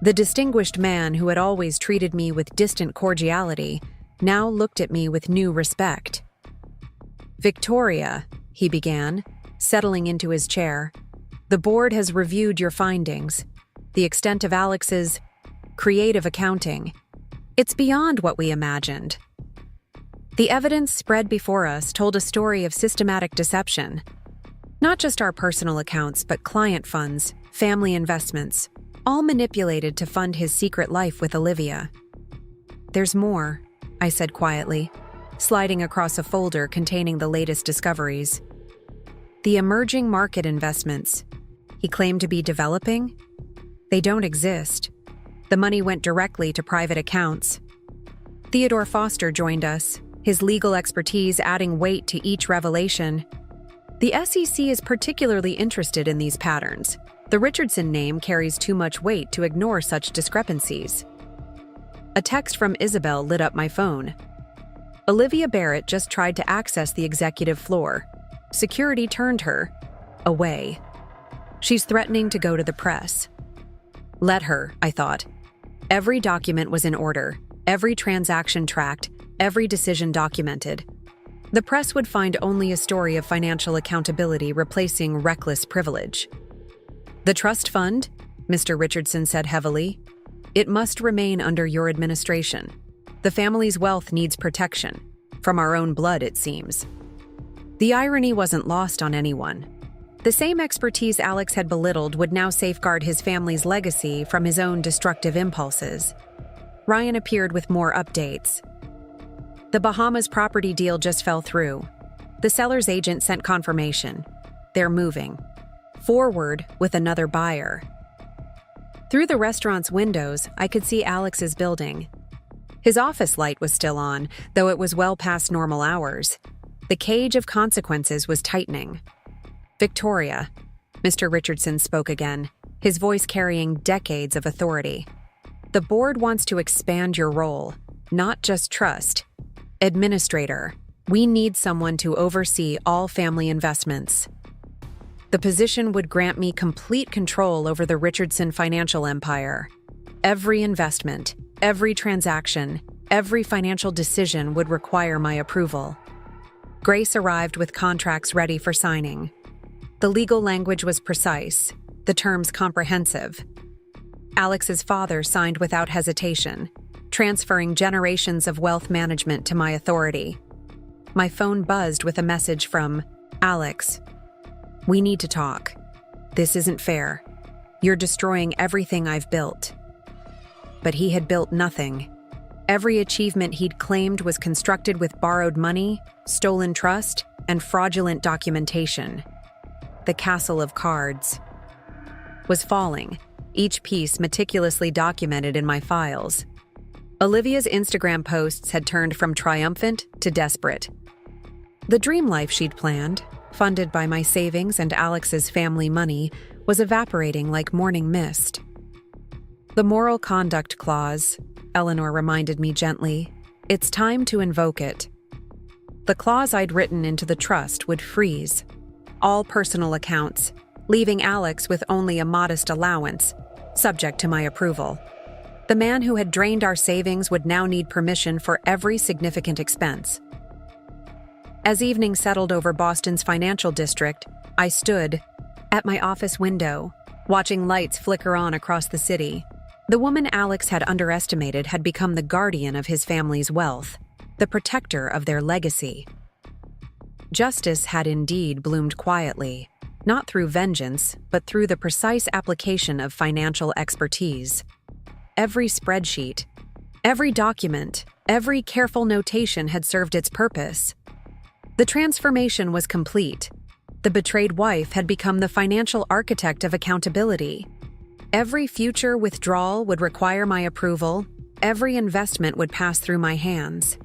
The distinguished man who had always treated me with distant cordiality now looked at me with new respect. "Victoria," he began, settling into his chair, "the board has reviewed your findings. The extent of Alex's creative accounting. It's beyond what we imagined." The evidence spread before us told a story of systematic deception. Not just our personal accounts, but client funds, family investments, all manipulated to fund his secret life with Olivia. "There's more," I said quietly, sliding across a folder containing the latest discoveries. "The emerging market investments he claimed to be developing? They don't exist. The money went directly to private accounts." Theodore Foster joined us, his legal expertise adding weight to each revelation. "The SEC is particularly interested in these patterns. The Richardson name carries too much weight to ignore such discrepancies." A text from Isabel lit up my phone. "Olivia Barrett just tried to access the executive floor. Security turned her away. She's threatening to go to the press." Let her, I thought. Every document was in order, every transaction tracked, every decision documented. The press would find only a story of financial accountability replacing reckless privilege. "The trust fund," Mr. Richardson said heavily, "it must remain under your administration. The family's wealth needs protection. From our own blood, it seems." The irony wasn't lost on anyone. The same expertise Alex had belittled would now safeguard his family's legacy from his own destructive impulses. Ryan appeared with more updates. "The Bahamas property deal just fell through. The seller's agent sent confirmation. They're moving forward with another buyer." Through the restaurant's windows, I could see Alex's building. His office light was still on, though it was well past normal hours. The cage of consequences was tightening. "Victoria," Mr. Richardson spoke again, his voice carrying decades of authority. "The board wants to expand your role, not just trust. Administrator. We need someone to oversee all family investments. The position would grant me complete control over the Richardson financial empire. Every investment, every transaction, every financial decision would require my approval." Grace arrived with contracts ready for signing. The legal language was precise, the terms comprehensive. Alex's father signed without hesitation, transferring generations of wealth management to my authority. My phone buzzed with a message from Alex. "We need to talk. This isn't fair. You're destroying everything I've built." But he had built nothing. Every achievement he'd claimed was constructed with borrowed money, stolen trust, and fraudulent documentation. The castle of cards was falling, each piece meticulously documented in my files. Olivia's Instagram posts had turned from triumphant to desperate. The dream life she'd planned, funded by my savings and Alex's family money, was evaporating like morning mist. "The moral conduct clause," Eleanor reminded me gently. "It's time to invoke it." The clause I'd written into the trust would freeze all personal accounts, leaving Alex with only a modest allowance, subject to my approval. The man who had drained our savings would now need permission for every significant expense. As evening settled over Boston's financial district, I stood at my office window, watching lights flicker on across the city. The woman Alex had underestimated had become the guardian of his family's wealth, the protector of their legacy. Justice had indeed bloomed quietly, not through vengeance, but through the precise application of financial expertise. Every spreadsheet, every document, every careful notation had served its purpose. The transformation was complete. The betrayed wife had become the financial architect of accountability. Every future withdrawal would require my approval. Every investment would pass through my hands.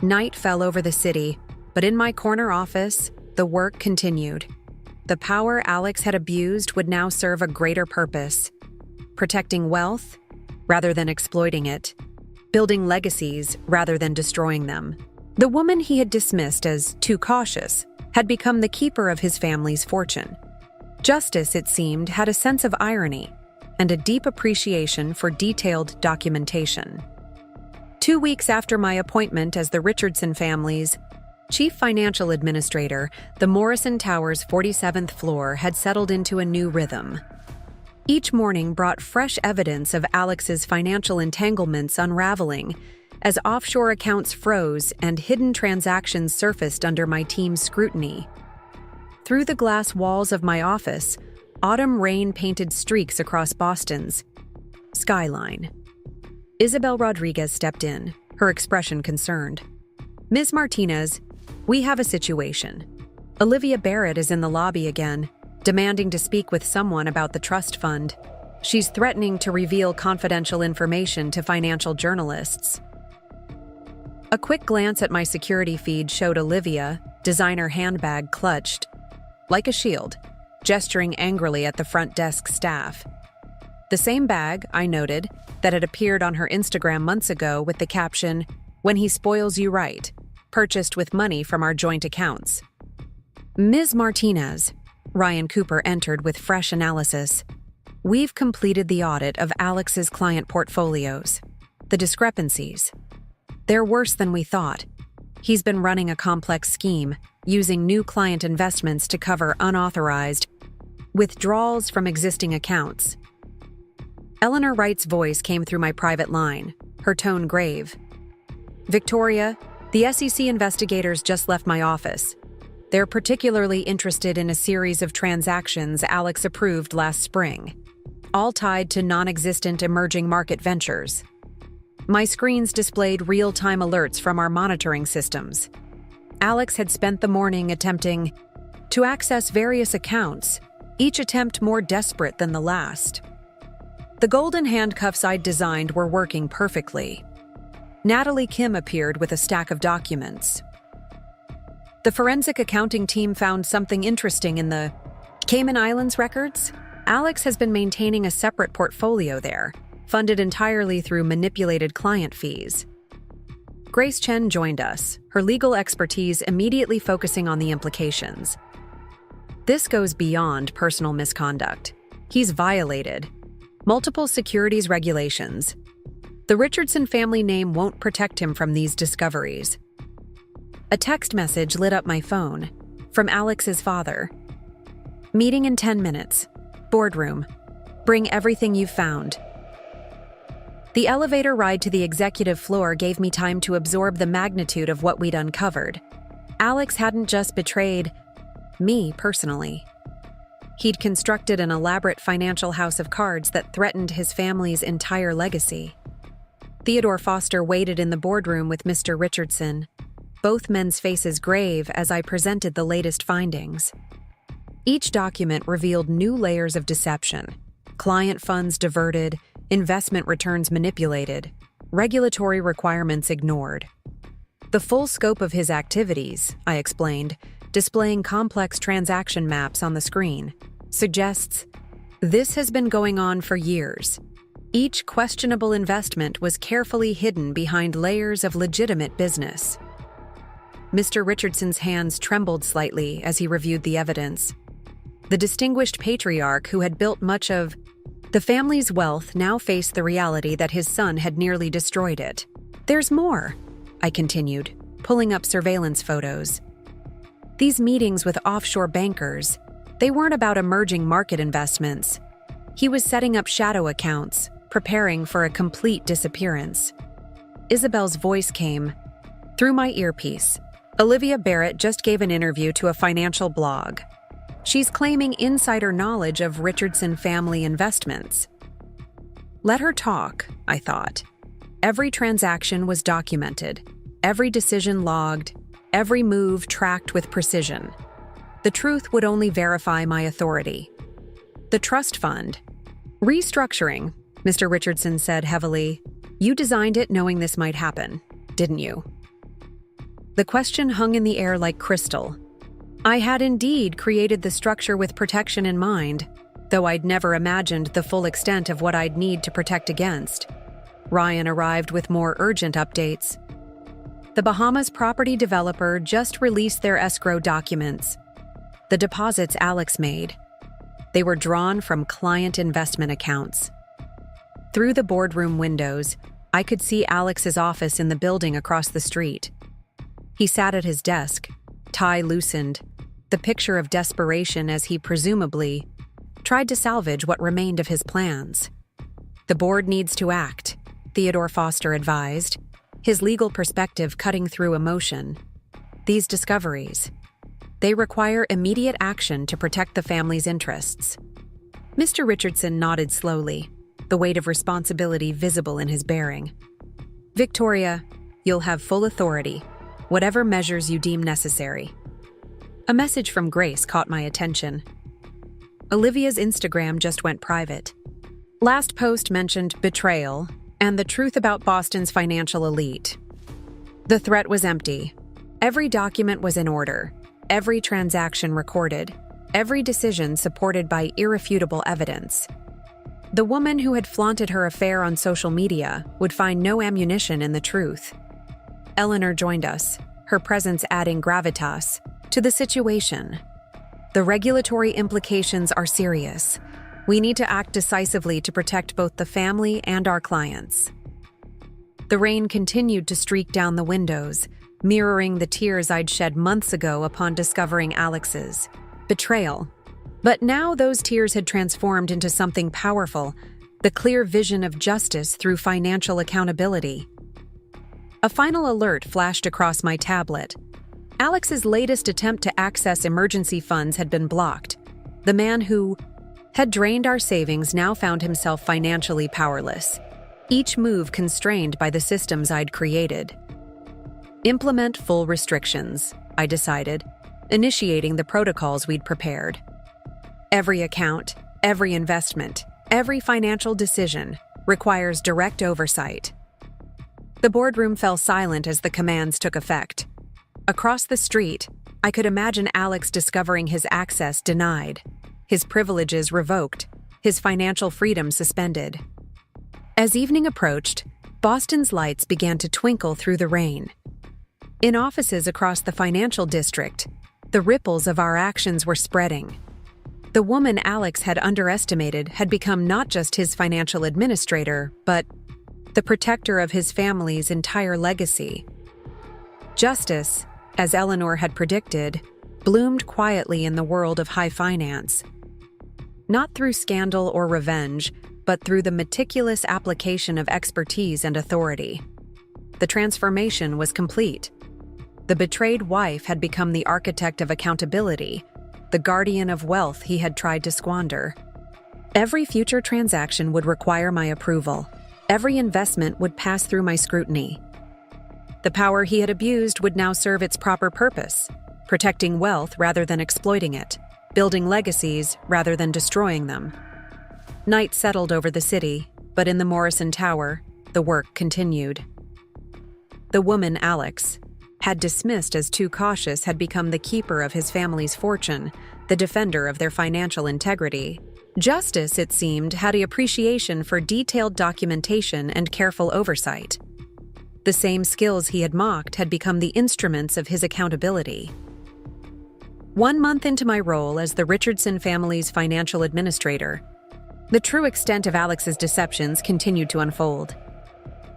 Night fell over the city, but in my corner office, the work continued. The power Alex had abused would now serve a greater purpose: protecting wealth rather than exploiting it, building legacies rather than destroying them. The woman he had dismissed as too cautious had become the keeper of his family's fortune. Justice, it seemed, had a sense of irony and a deep appreciation for detailed documentation. 2 weeks after my appointment as the Richardson family's chief financial administrator, the Morrison Tower's 47th floor had settled into a new rhythm. Each morning brought fresh evidence of Alex's financial entanglements unraveling, as offshore accounts froze and hidden transactions surfaced under my team's scrutiny. Through the glass walls of my office, autumn rain painted streaks across Boston's skyline. Isabel Rodriguez stepped in, her expression concerned. "Ms. Martinez, we have a situation. Olivia Barrett is in the lobby again, demanding to speak with someone about the trust fund. She's threatening to reveal confidential information to financial journalists." A quick glance at my security feed showed Olivia, designer handbag clutched, like a shield, gesturing angrily at the front desk staff. The same bag, I noted, that had appeared on her Instagram months ago with the caption, "When he spoils you right, purchased with money from our joint accounts." "Ms. Martinez," Ryan Cooper entered with fresh analysis. "We've completed the audit of Alex's client portfolios. The discrepancies, they're worse than we thought. He's been running a complex scheme, using new client investments to cover unauthorized withdrawals from existing accounts." Eleanor Wright's voice came through my private line, her tone grave. "Victoria, the SEC investigators just left my office. They're particularly interested in a series of transactions Alex approved last spring, all tied to non-existent emerging market ventures. My screens displayed real-time alerts from our monitoring systems. Alex had spent the morning attempting to access various accounts, each attempt more desperate than the last. The golden handcuffs I'd designed were working perfectly. Natalie Kim appeared with a stack of documents. The forensic accounting team found something interesting in the Cayman Islands records. Alex has been maintaining a separate portfolio there, funded entirely through manipulated client fees. Grace Chen joined us, her legal expertise immediately focusing on the implications. This goes beyond personal misconduct. He's violated multiple securities regulations. The Richardson family name won't protect him from these discoveries. A text message lit up my phone, from Alex's father. "Meeting in 10 minutes. Boardroom. Bring everything you've found." The elevator ride to the executive floor gave me time to absorb the magnitude of what we'd uncovered. Alex hadn't just betrayed me personally. He'd constructed an elaborate financial house of cards that threatened his family's entire legacy. Theodore Foster waited in the boardroom with Mr. Richardson, both men's faces grave as I presented the latest findings. Each document revealed new layers of deception: client funds diverted, investment returns manipulated, regulatory requirements ignored. The full scope of his activities, I explained, displaying complex transaction maps on the screen, suggests this has been going on for years. Each questionable investment was carefully hidden behind layers of legitimate business. Mr. Richardson's hands trembled slightly as he reviewed the evidence. The distinguished patriarch who had built much of the family's wealth now faced the reality that his son had nearly destroyed it. "There's more," I continued, pulling up surveillance photos. These meetings with offshore bankers, they weren't about emerging market investments. He was setting up shadow accounts, preparing for a complete disappearance. Isabel's voice came through my earpiece. "Olivia Barrett just gave an interview to a financial blog. She's claiming insider knowledge of Richardson family investments. Let her talk, I thought. Every transaction was documented, every decision logged, every move tracked with precision. The truth would only verify my authority. The trust fund. Restructuring, Mr. Richardson said heavily. You designed it knowing this might happen, didn't you? The question hung in the air like crystal. I had indeed created the structure with protection in mind, though I'd never imagined the full extent of what I'd need to protect against. Ryan arrived with more urgent updates. The Bahamas property developer just released their escrow documents. The deposits Alex made. They were drawn from client investment accounts. Through the boardroom windows, I could see Alex's office in the building across the street. He sat at his desk, tie loosened, the picture of desperation as he presumably tried to salvage what remained of his plans. The board needs to act, Theodore Foster advised, his legal perspective cutting through emotion. These discoveries, they require immediate action to protect the family's interests. Mr. Richardson nodded slowly, the weight of responsibility visible in his bearing. Victoria, you'll have full authority, whatever measures you deem necessary. A message from Grace caught my attention. Olivia's Instagram just went private. Last post mentioned betrayal and the truth about Boston's financial elite. The threat was empty. Every document was in order, every transaction recorded, every decision supported by irrefutable evidence. The woman who had flaunted her affair on social media would find no ammunition in the truth. Eleanor joined us, her presence adding gravitas to the situation. The regulatory implications are serious. We need to act decisively to protect both the family and our clients. The rain continued to streak down the windows, mirroring the tears I'd shed months ago upon discovering Alex's betrayal. But now those tears had transformed into something powerful, the clear vision of justice through financial accountability. A final alert flashed across my tablet. Alex's latest attempt to access emergency funds had been blocked. The man who had drained our savings now found himself financially powerless, each move constrained by the systems I'd created. Implement full restrictions, I decided, initiating the protocols we'd prepared. Every account, every investment, every financial decision requires direct oversight. The boardroom fell silent as the commands took effect. Across the street, I could imagine Alex discovering his access denied, his privileges revoked, his financial freedom suspended. As evening approached, Boston's lights began to twinkle through the rain. In offices across the financial district, the ripples of our actions were spreading. The woman Alex had underestimated had become not just his financial administrator, but the protector of his family's entire legacy. Justice, as Eleanor had predicted, bloomed quietly in the world of high finance. Not through scandal or revenge, but through the meticulous application of expertise and authority. The transformation was complete. The betrayed wife had become the architect of accountability, the guardian of wealth he had tried to squander. Every future transaction would require my approval. Every investment would pass through my scrutiny. The power he had abused would now serve its proper purpose, protecting wealth rather than exploiting it, building legacies rather than destroying them. Night settled over the city, but in the Morrison Tower, the work continued. The woman, Alex, had dismissed as too cautious, had become the keeper of his family's fortune, the defender of their financial integrity. Justice, it seemed, had an appreciation for detailed documentation and careful oversight. The same skills he had mocked had become the instruments of his accountability. 1 month into my role as the Richardson family's financial administrator, the true extent of Alex's deceptions continued to unfold.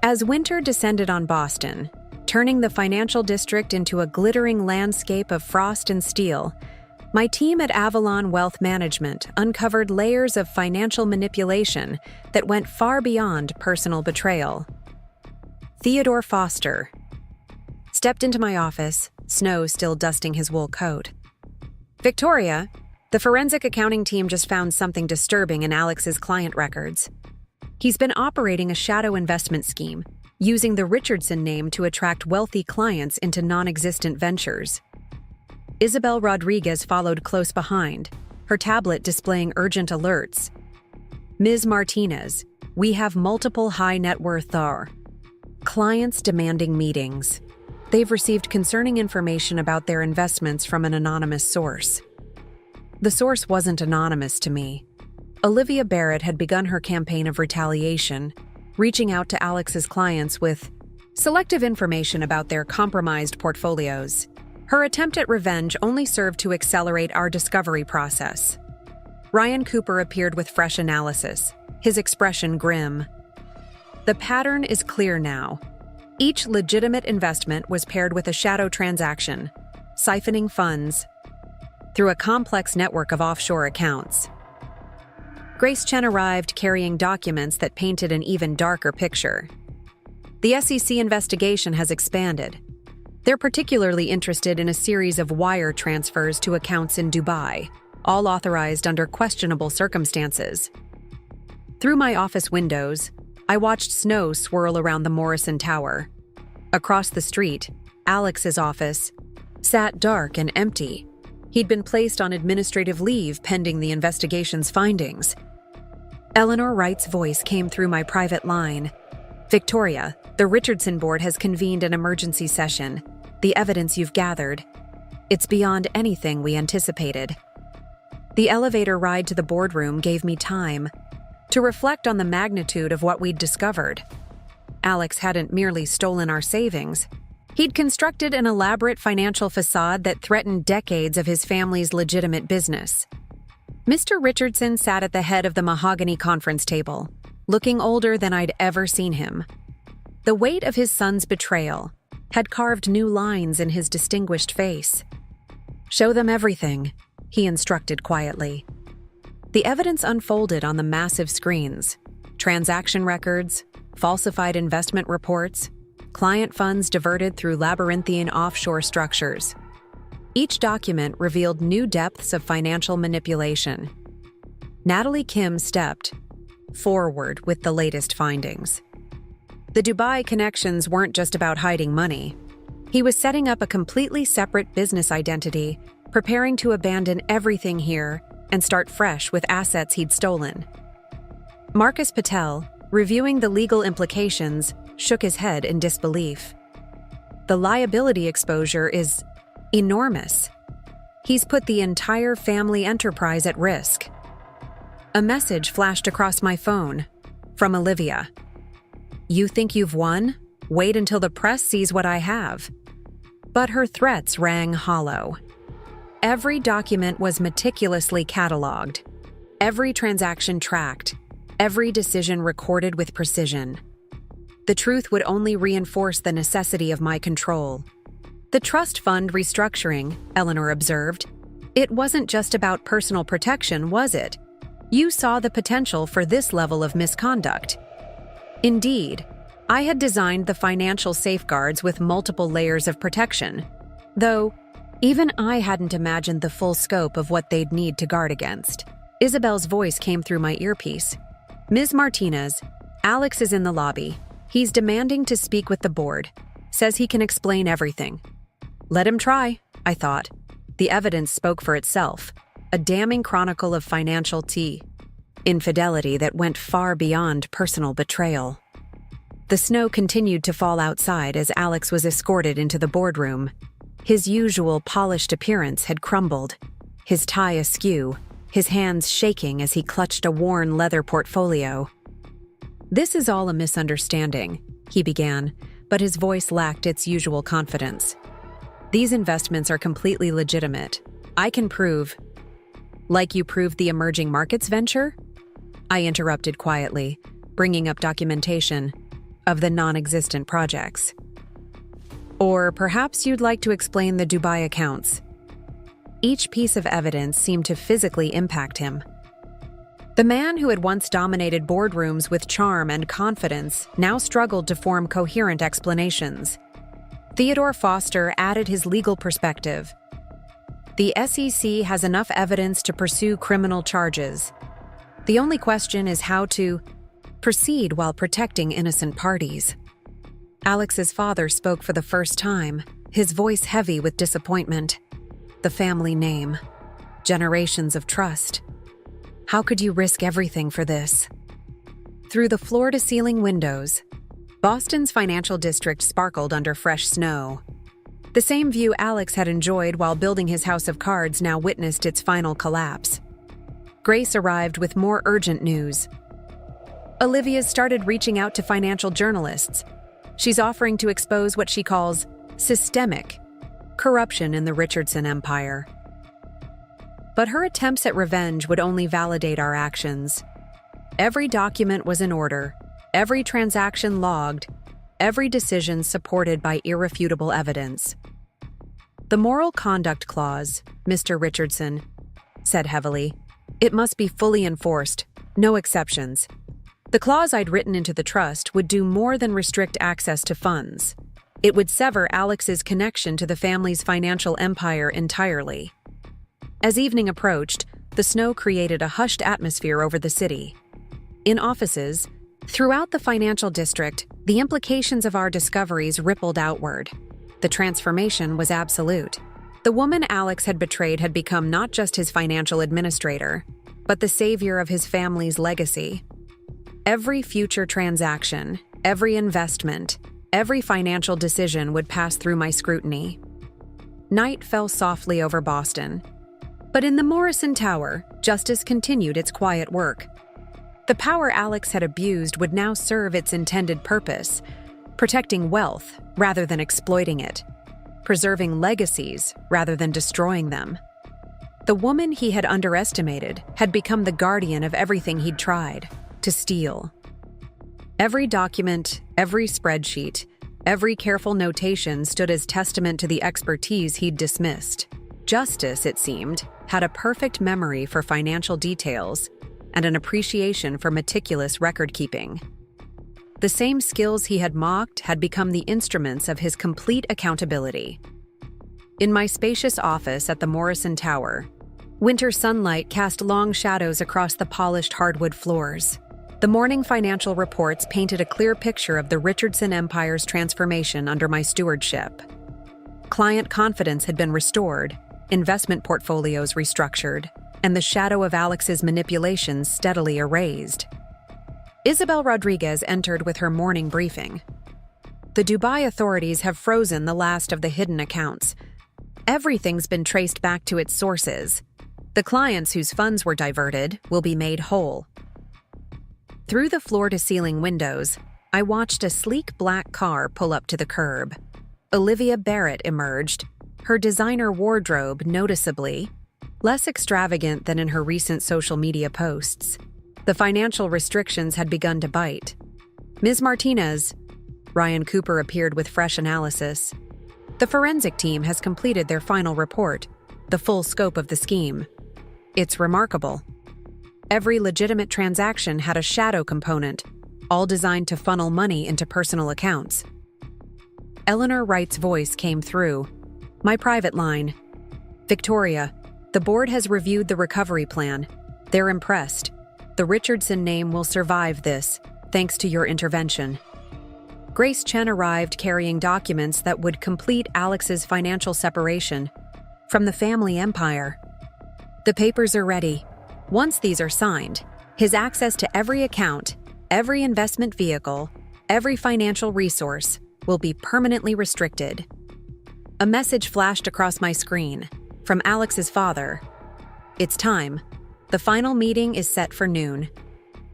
As winter descended on Boston, turning the financial district into a glittering landscape of frost and steel, my team at Avalon Wealth Management uncovered layers of financial manipulation that went far beyond personal betrayal. Theodore Foster stepped into my office, snow still dusting his wool coat. "Victoria, The forensic accounting team just found something disturbing in Alex's client records. He's been operating a shadow investment scheme, using the Richardson name to attract wealthy clients into non-existent ventures. Isabel Rodriguez followed close behind, her tablet displaying urgent alerts. Ms. Martinez, we have multiple high-net-worth clients demanding meetings. They've received concerning information about their investments from an anonymous source. The source wasn't anonymous to me. Olivia Barrett had begun her campaign of retaliation, reaching out to Alex's clients with selective information about their compromised portfolios. Her attempt at revenge only served to accelerate our discovery process. Ryan Cooper appeared with fresh analysis, his expression grim. The pattern is clear now. Each legitimate investment was paired with a shadow transaction, siphoning funds through a complex network of offshore accounts. Grace Chen arrived carrying documents that painted an even darker picture. The SEC investigation has expanded. They're particularly interested in a series of wire transfers to accounts in Dubai, all authorized under questionable circumstances. Through my office windows, I watched snow swirl around the Morrison Tower. Across the street, Alex's office sat dark and empty. He'd been placed on administrative leave pending the investigation's findings. Eleanor Wright's voice came through my private line. Victoria, the Richardson board has convened an emergency session. The evidence you've gathered, it's beyond anything we anticipated. The elevator ride to the boardroom gave me time to reflect on the magnitude of what we'd discovered. Alex hadn't merely stolen our savings. He'd constructed an elaborate financial facade that threatened decades of his family's legitimate business. Mr. Richardson sat at the head of the mahogany conference table, looking older than I'd ever seen him. The weight of his son's betrayal had carved new lines in his distinguished face. "Show them everything," he instructed quietly. The evidence unfolded on the massive screens: transaction records, falsified investment reports, client funds diverted through labyrinthine offshore structures. Each document revealed new depths of financial manipulation. Natalie Kim stepped forward with the latest findings. The Dubai connections weren't just about hiding money. He was setting up a completely separate business identity, preparing to abandon everything here and start fresh with assets he'd stolen. Marcus Patel, reviewing the legal implications, shook his head in disbelief. The liability exposure is enormous. He's put the entire family enterprise at risk. A message flashed across my phone from Olivia. "You think you've won? Wait until the press sees what I have." But her threats rang hollow. Every document was meticulously cataloged, every transaction tracked, every decision recorded with precision. The truth would only reinforce the necessity of my control. "The trust fund restructuring," Eleanor observed. "It wasn't just about personal protection, was it? You saw the potential for this level of misconduct." Indeed, I had designed the financial safeguards with multiple layers of protection, though even I hadn't imagined the full scope of what they'd need to guard against. Isabel's voice came through my earpiece. "Ms. Martinez, Alex is in the lobby. He's demanding to speak with the board. Says he can explain everything." Let him try, I thought. The evidence spoke for itself, a damning chronicle of financial infidelity that went far beyond personal betrayal. The snow continued to fall outside as Alex was escorted into the boardroom. His usual polished appearance had crumbled, his tie askew, his hands shaking as he clutched a worn leather portfolio. "This is all a misunderstanding," he began, but his voice lacked its usual confidence. "These investments are completely legitimate. I can prove—" "Like you proved the emerging markets venture?" I interrupted quietly, bringing up documentation of the non-existent projects. "Or perhaps you'd like to explain the Dubai accounts." Each piece of evidence seemed to physically impact him. The man who had once dominated boardrooms with charm and confidence now struggled to form coherent explanations. Theodore Foster added his legal perspective. The SEC has enough evidence to pursue criminal charges. The only question is how to proceed while protecting innocent parties. Alex's father spoke for the first time, his voice heavy with disappointment. The family name. Generations of trust. How could you risk everything for this? Through the floor-to-ceiling windows, Boston's financial district sparkled under fresh snow. The same view Alex had enjoyed while building his house of cards now witnessed its final collapse. Grace arrived with more urgent news. Olivia started reaching out to financial journalists. She's offering to expose what she calls systemic corruption in the Richardson empire. But her attempts at revenge would only validate our actions. Every document was in order, every transaction logged, every decision supported by irrefutable evidence. The moral conduct clause, Mr. Richardson said heavily. It must be fully enforced, no exceptions. The clause I'd written into the trust would do more than restrict access to funds. It would sever Alex's connection to the family's financial empire entirely. As evening approached, the snow created a hushed atmosphere over the city. In offices, throughout the financial district, the implications of our discoveries rippled outward. The transformation was absolute. The woman Alex had betrayed had become not just his financial administrator, but the savior of his family's legacy. Every future transaction, every investment, every financial decision would pass through my scrutiny. Night fell softly over Boston. But in the Morrison Tower, justice continued its quiet work. The power Alex had abused would now serve its intended purpose, protecting wealth rather than exploiting it, preserving legacies rather than destroying them. The woman he had underestimated had become the guardian of everything he'd tried to steal. Every document, every spreadsheet, every careful notation stood as testament to the expertise he'd dismissed. Justice, it seemed, had a perfect memory for financial details and an appreciation for meticulous record-keeping. The same skills he had mocked had become the instruments of his complete accountability. In my spacious office at the Morrison Tower, winter sunlight cast long shadows across the polished hardwood floors. The morning financial reports painted a clear picture of the Richardson Empire's transformation under my stewardship. Client confidence had been restored, investment portfolios restructured, and the shadow of Alex's manipulations steadily erased. Isabel Rodriguez entered with her morning briefing. The Dubai authorities have frozen the last of the hidden accounts. Everything's been traced back to its sources. The clients whose funds were diverted will be made whole. Through the floor-to-ceiling windows, I watched a sleek black car pull up to the curb. Olivia Barrett emerged, her designer wardrobe noticeably less extravagant than in her recent social media posts. The financial restrictions had begun to bite. Ms. Martinez, Ryan Cooper appeared with fresh analysis. The forensic team has completed their final report, the full scope of the scheme. It's remarkable. Every legitimate transaction had a shadow component, all designed to funnel money into personal accounts. Eleanor Wright's voice came through. My private line. Victoria, the board has reviewed the recovery plan. They're impressed. The Richardson name will survive this, thanks to your intervention. Grace Chen arrived carrying documents that would complete Alex's financial separation from the family empire. The papers are ready. Once these are signed, his access to every account, every investment vehicle, every financial resource will be permanently restricted. A message flashed across my screen from Alex's father. It's time. The final meeting is set for noon.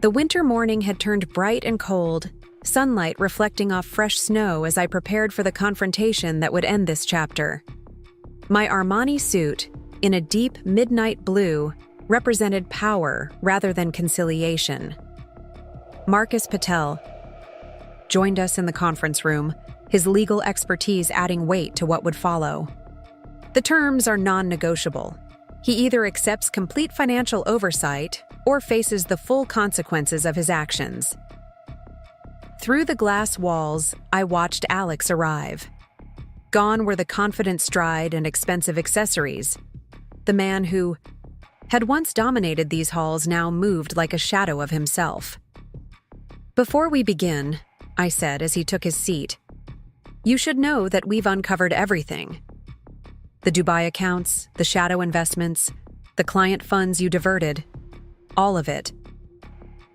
The winter morning had turned bright and cold, sunlight reflecting off fresh snow as I prepared for the confrontation that would end this chapter. My Armani suit, in a deep midnight blue, represented power rather than conciliation. Marcus Patel joined us in the conference room, his legal expertise adding weight to what would follow. The terms are non-negotiable. He either accepts complete financial oversight or faces the full consequences of his actions. Through the glass walls, I watched Alex arrive. Gone were the confident stride and expensive accessories. The man who had once dominated these halls now moved like a shadow of himself. "Before we begin," I said as he took his seat, "you should know that we've uncovered everything. The Dubai accounts, the shadow investments, the client funds you diverted, all of it."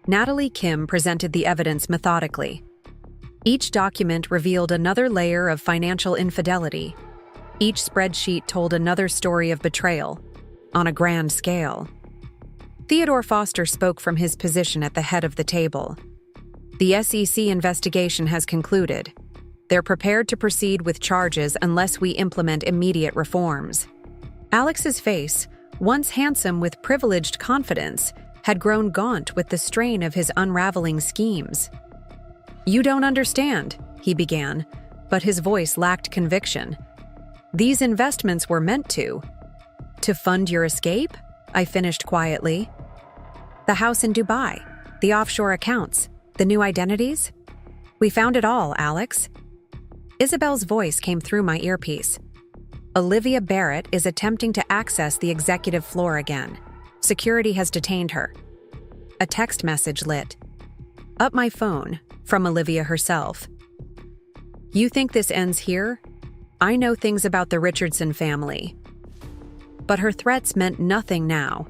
Natalie Kim presented the evidence methodically. Each document revealed another layer of financial infidelity. Each spreadsheet told another story of betrayal, on a grand scale. Theodore Foster spoke from his position at the head of the table. "The SEC investigation has concluded. They're prepared to proceed with charges unless we implement immediate reforms." Alex's face, once handsome with privileged confidence, had grown gaunt with the strain of his unraveling schemes. "You don't understand," he began, but his voice lacked conviction. "These investments were meant to fund your escape?" I finished quietly. "The house in Dubai, the offshore accounts, the new identities? We found it all, Alex." Isabel's voice came through my earpiece. "Olivia Barrett is attempting to access the executive floor again. Security has detained her." A text message lit up my phone from Olivia herself. "You think this ends here? I know things about the Richardson family." But her threats meant nothing now.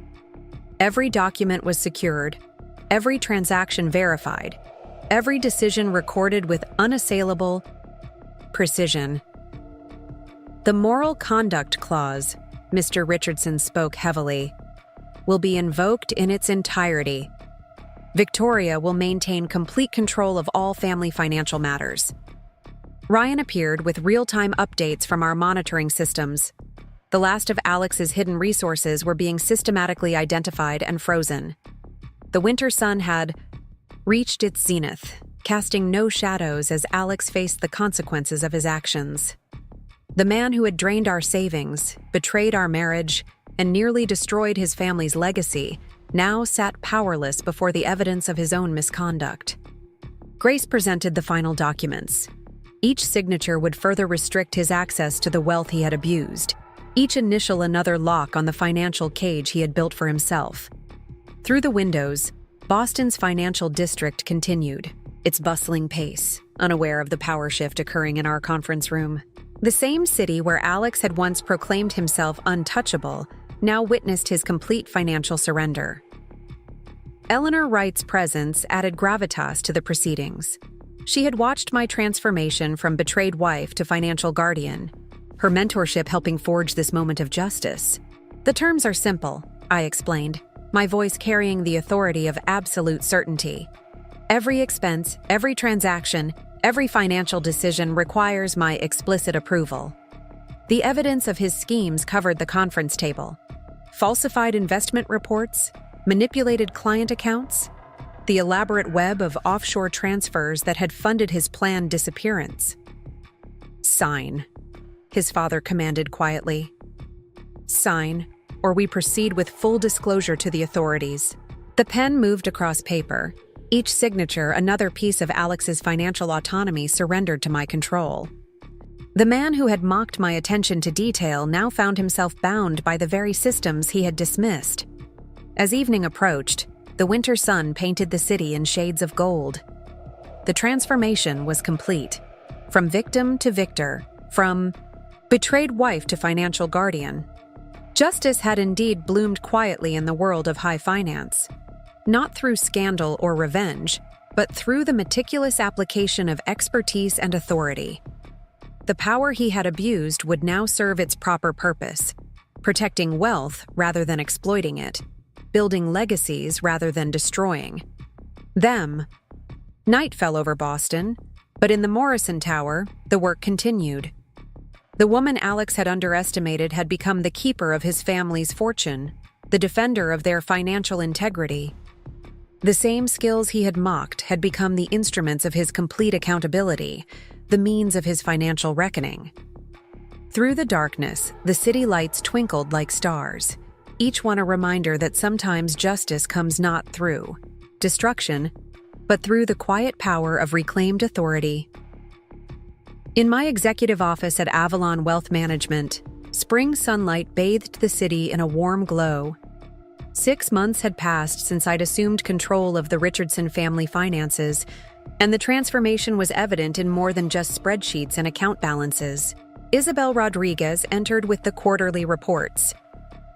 Every document was secured, every transaction verified, every decision recorded with unassailable precision. "The moral conduct clause," Mr. Richardson spoke heavily, "will be invoked in its entirety. Victoria will maintain complete control of all family financial matters." Ryan appeared with real-time updates from our monitoring systems. The last of Alex's hidden resources were being systematically identified and frozen. The winter sun had reached its zenith, casting no shadows as Alex faced the consequences of his actions. The man who had drained our savings, betrayed our marriage, and nearly destroyed his family's legacy now sat powerless before the evidence of his own misconduct. Grace presented the final documents. Each signature would further restrict his access to the wealth he had abused, each initial another lock on the financial cage he had built for himself. Through the windows, Boston's financial district continued, its bustling pace, unaware of the power shift occurring in our conference room. The same city where Alex had once proclaimed himself untouchable now witnessed his complete financial surrender. Eleanor Wright's presence added gravitas to the proceedings. She had watched my transformation from betrayed wife to financial guardian, her mentorship helping forge this moment of justice. "The terms are simple," I explained, my voice carrying the authority of absolute certainty. "Every expense, every transaction, every financial decision requires my explicit approval." The evidence of his schemes covered the conference table. Falsified investment reports, manipulated client accounts, the elaborate web of offshore transfers that had funded his planned disappearance. "Sign," his father commanded quietly. "Sign, or we proceed with full disclosure to the authorities." The pen moved across paper, each signature another piece of Alex's financial autonomy surrendered to my control. The man who had mocked my attention to detail now found himself bound by the very systems he had dismissed. As evening approached, the winter sun painted the city in shades of gold. The transformation was complete. From victim to victor, from betrayed wife to financial guardian. Justice had indeed bloomed quietly in the world of high finance. Not through scandal or revenge, but through the meticulous application of expertise and authority. The power he had abused would now serve its proper purpose, protecting wealth rather than exploiting it, building legacies rather than destroying them. Night fell over Boston, but in the Morrison Tower, the work continued. The woman Alex had underestimated had become the keeper of his family's fortune, the defender of their financial integrity. The same skills he had mocked had become the instruments of his complete accountability, the means of his financial reckoning. Through the darkness, the city lights twinkled like stars, each one a reminder that sometimes justice comes not through destruction, but through the quiet power of reclaimed authority. In my executive office at Avalon Wealth Management, Spring sunlight bathed the city in a warm glow. 6 months had passed since I'd assumed control of the Richardson family finances, and the transformation was evident in more than just spreadsheets and account balances. Isabel Rodriguez entered with the quarterly reports.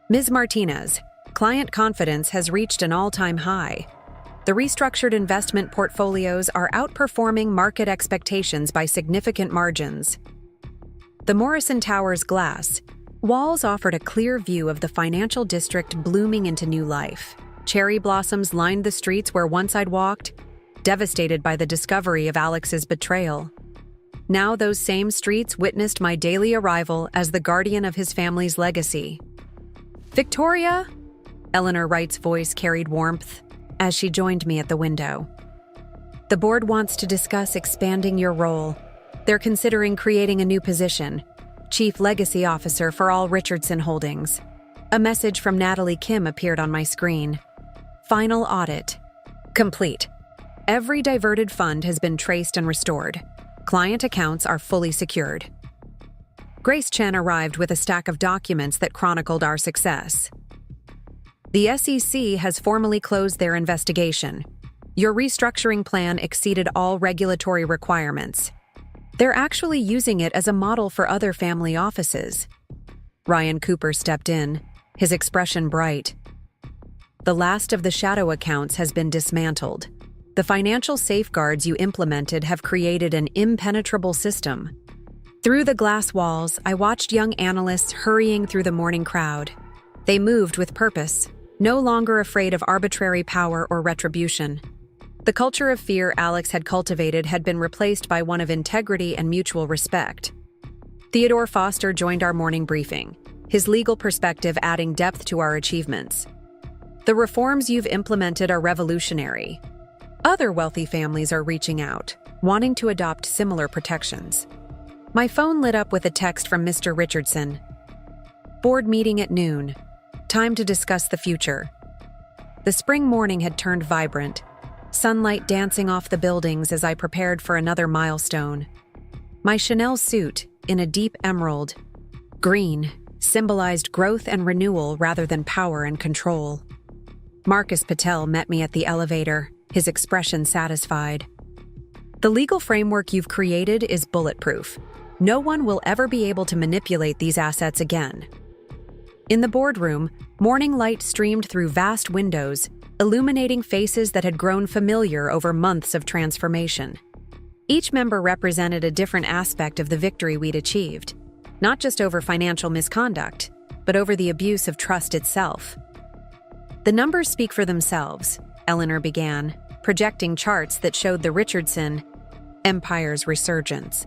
Ms. Martinez, client confidence has reached an all-time high. The restructured investment portfolios are outperforming market expectations by significant margins. The Morrison Towers glass walls offered a clear view of the financial district blooming into new life. Cherry blossoms lined the streets where once I'd walked, devastated by the discovery of Alex's betrayal. Now those same streets witnessed my daily arrival as the guardian of his family's legacy. "Victoria?" Eleanor Wright's voice carried warmth as she joined me at the window. "The board wants to discuss expanding your role. They're considering creating a new position, Chief Legacy Officer for all Richardson holdings." A message from Natalie Kim appeared on my screen. "Final audit complete. Every diverted fund has been traced and restored. Client accounts are fully secured." Grace Chen arrived with a stack of documents that chronicled our success. "The SEC has formally closed their investigation. Your restructuring plan exceeded all regulatory requirements. They're actually using it as a model for other family offices." Ryan Cooper stepped in, his expression bright. "The last of the shadow accounts has been dismantled. The financial safeguards you implemented have created an impenetrable system." Through the glass walls, I watched young analysts hurrying through the morning crowd. They moved with purpose, no longer afraid of arbitrary power or retribution. The culture of fear Alex had cultivated had been replaced by one of integrity and mutual respect. Theodore Foster joined our morning briefing, his legal perspective adding depth to our achievements. "The reforms you've implemented are revolutionary. Other wealthy families are reaching out, wanting to adopt similar protections." My phone lit up with a text from Mr. Richardson. "Board meeting at noon. Time to discuss the future." The spring morning had turned vibrant, sunlight dancing off the buildings as I prepared for another milestone. My Chanel suit, in a deep emerald green, symbolized growth and renewal rather than power and control. Marcus Patel met me at the elevator, his expression satisfied. "The legal framework you've created is bulletproof. No one will ever be able to manipulate these assets again." In the boardroom, morning light streamed through vast windows, illuminating faces that had grown familiar over months of transformation. Each member represented a different aspect of the victory we'd achieved, not just over financial misconduct, but over the abuse of trust itself. "The numbers speak for themselves," Eleanor began, projecting charts that showed the Richardson empire's resurgence.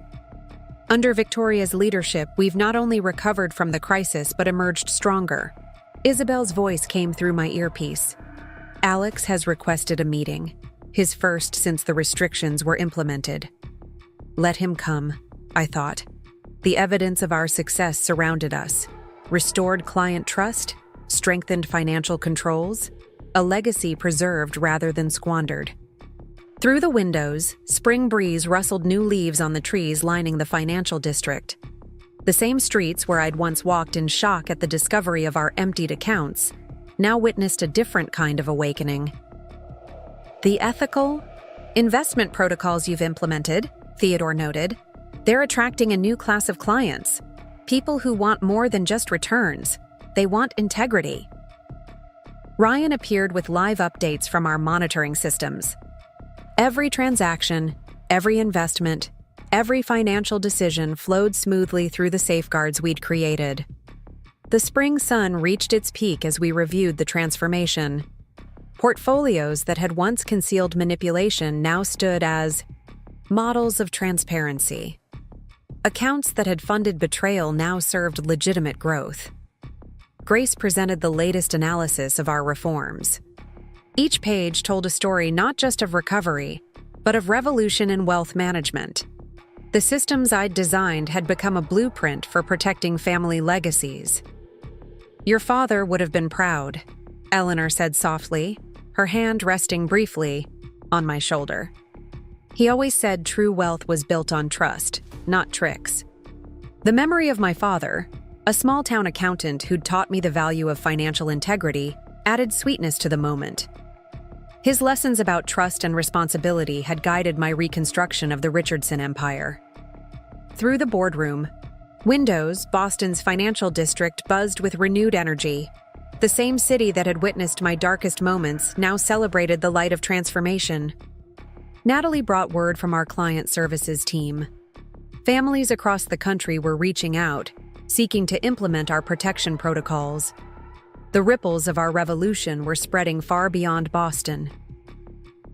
"Under Victoria's leadership, we've not only recovered from the crisis but emerged stronger." Isabel's voice came through my earpiece. "Alex has requested a meeting, his first since the restrictions were implemented." Let him come, I thought. The evidence of our success surrounded us. Restored client trust, strengthened financial controls, a legacy preserved rather than squandered. Through the windows, spring breeze rustled new leaves on the trees lining the financial district. The same streets where I'd once walked in shock at the discovery of our emptied accounts now witnessed a different kind of awakening. "The ethical investment protocols you've implemented," Theodore noted, "they're attracting a new class of clients, people who want more than just returns. They want integrity." Ryan appeared with live updates from our monitoring systems. Every transaction, every investment, every financial decision flowed smoothly through the safeguards we'd created. The spring sun reached its peak as we reviewed the transformation. Portfolios that had once concealed manipulation now stood as models of transparency. Accounts that had funded betrayal now served legitimate growth. Grace presented the latest analysis of our reforms. Each page told a story not just of recovery, but of revolution in wealth management. The systems I'd designed had become a blueprint for protecting family legacies. "Your father would have been proud," Eleanor said softly, her hand resting briefly on my shoulder. "He always said true wealth was built on trust, not tricks." The memory of my father, A small-town accountant who'd taught me the value of financial integrity added sweetness to the moment. His lessons about trust and responsibility had guided my reconstruction of the Richardson empire. Through the boardroom, windows, Boston's financial district buzzed with renewed energy. The same city that had witnessed my darkest moments now celebrated the light of transformation. Natalie brought word from our client services team. Families across the country were reaching out, seeking to implement our protection protocols. The ripples of our revolution were spreading far beyond Boston.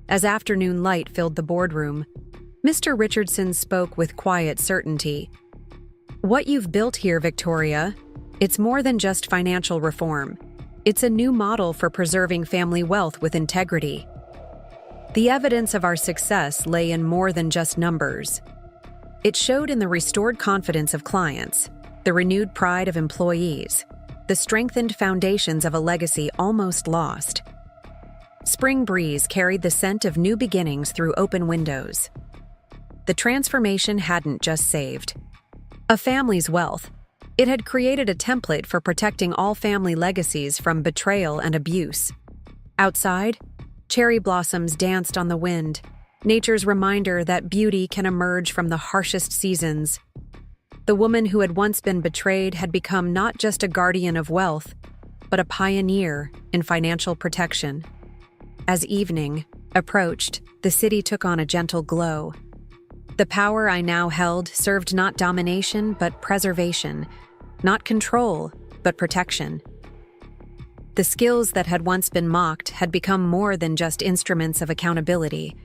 As afternoon light filled the boardroom, Mr. Richardson spoke with quiet certainty. "What you've built here, Victoria, it's more than just financial reform. It's a new model for preserving family wealth with integrity." The evidence of our success lay in more than just numbers. It showed in the restored confidence of clients, the renewed pride of employees, the strengthened foundations of a legacy almost lost. Spring breeze carried the scent of new beginnings through open windows. The transformation hadn't just saved a family's wealth. It had created a template for protecting all family legacies from betrayal and abuse. Outside, cherry blossoms danced on the wind, nature's reminder that beauty can emerge from the harshest seasons. The woman who had once been betrayed had become not just a guardian of wealth, but a pioneer in financial protection. As evening approached, the city took on a gentle glow. The power I now held served not domination, but preservation, not control, but protection. The skills that had once been mocked had become more than just instruments of accountability.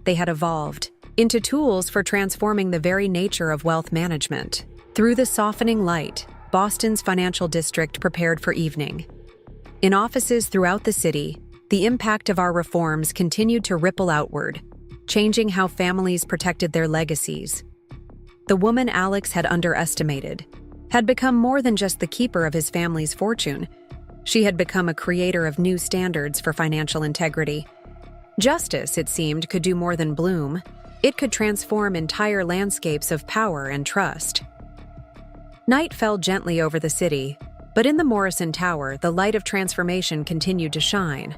They had evolved into tools for transforming the very nature of wealth management. Through the softening light, Boston's financial district prepared for evening. In offices throughout the city, the impact of our reforms continued to ripple outward, changing how families protected their legacies. The woman Alex had underestimated had become more than just the keeper of his family's fortune. She had become a creator of new standards for financial integrity. Justice, it seemed, could do more than bloom. It could transform entire landscapes of power and trust. Night fell gently over the city, but in the Morrison Tower, the light of transformation continued to shine.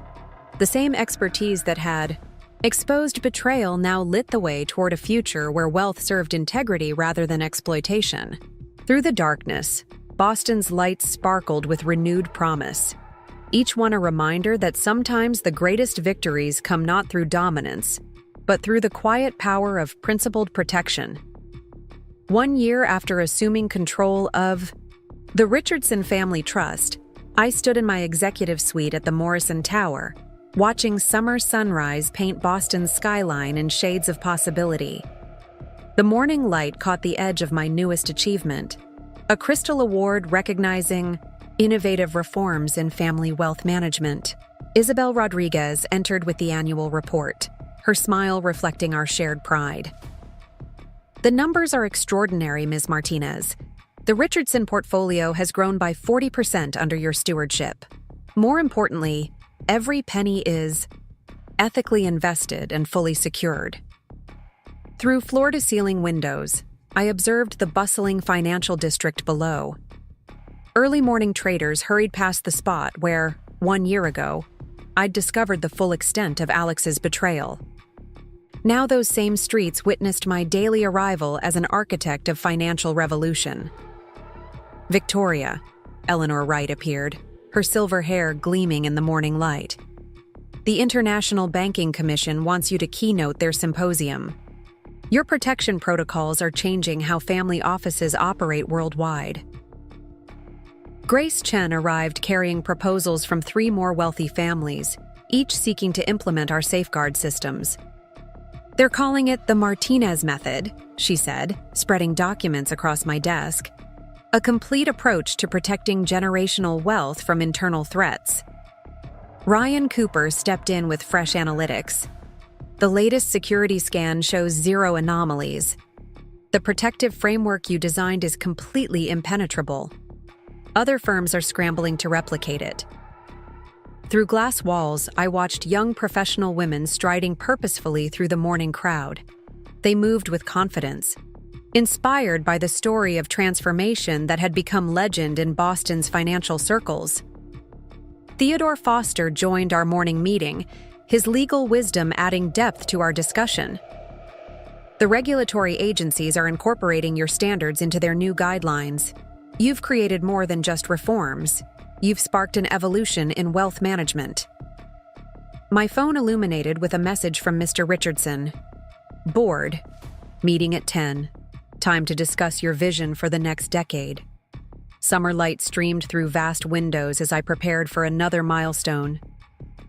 The same expertise that had exposed betrayal now lit the way toward a future where wealth served integrity rather than exploitation. Through the darkness, Boston's lights sparkled with renewed promise. Each one a reminder that sometimes the greatest victories come not through dominance, but through the quiet power of principled protection. 1 year after assuming control of the Richardson Family Trust, I stood in my executive suite at the Morrison Tower, watching summer sunrise paint Boston's skyline in shades of possibility. The morning light caught the edge of my newest achievement, a Crystal Award recognizing innovative reforms in family wealth management. Isabel Rodriguez entered with the annual report, her smile reflecting our shared pride. "The numbers are extraordinary, Ms. Martinez. The Richardson portfolio has grown by 40% under your stewardship. More importantly, every penny is ethically invested and fully secured." Through floor-to-ceiling windows, I observed the bustling financial district below. Early morning traders hurried past the spot where, 1 year ago, I'd discovered the full extent of Alex's betrayal. Now those same streets witnessed my daily arrival as an architect of financial revolution. "Victoria," Eleanor Wright appeared, her silver hair gleaming in the morning light. "The International Banking Commission wants you to keynote their symposium. Your protection protocols are changing how family offices operate worldwide." Grace Chen arrived carrying proposals from 3 more wealthy families, each seeking to implement our safeguard systems. "They're calling it the Martinez method," she said, spreading documents across my desk. "A complete approach to protecting generational wealth from internal threats." Ryan Cooper stepped in with fresh analytics. "The latest security scan shows 0 anomalies. The protective framework you designed is completely impenetrable. Other firms are scrambling to replicate it." Through glass walls, I watched young professional women striding purposefully through the morning crowd. They moved with confidence, inspired by the story of transformation that had become legend in Boston's financial circles. Theodore Foster joined our morning meeting, his legal wisdom adding depth to our discussion. The regulatory agencies are incorporating your standards into their new guidelines. You've created more than just reforms. You've sparked an evolution in wealth management. My phone illuminated with a message from Mr. Richardson. Board. Meeting at 10. Time to discuss your vision for the next decade. Summer light streamed through vast windows as I prepared for another milestone.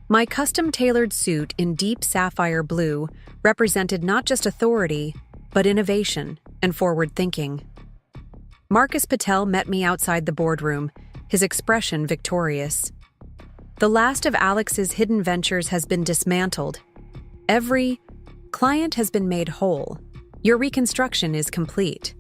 My custom-tailored suit in deep sapphire blue represented not just authority, but innovation and forward thinking. Marcus Patel met me outside the boardroom, his expression victorious. The last of Alex's hidden ventures has been dismantled. Every client has been made whole. Your reconstruction is complete.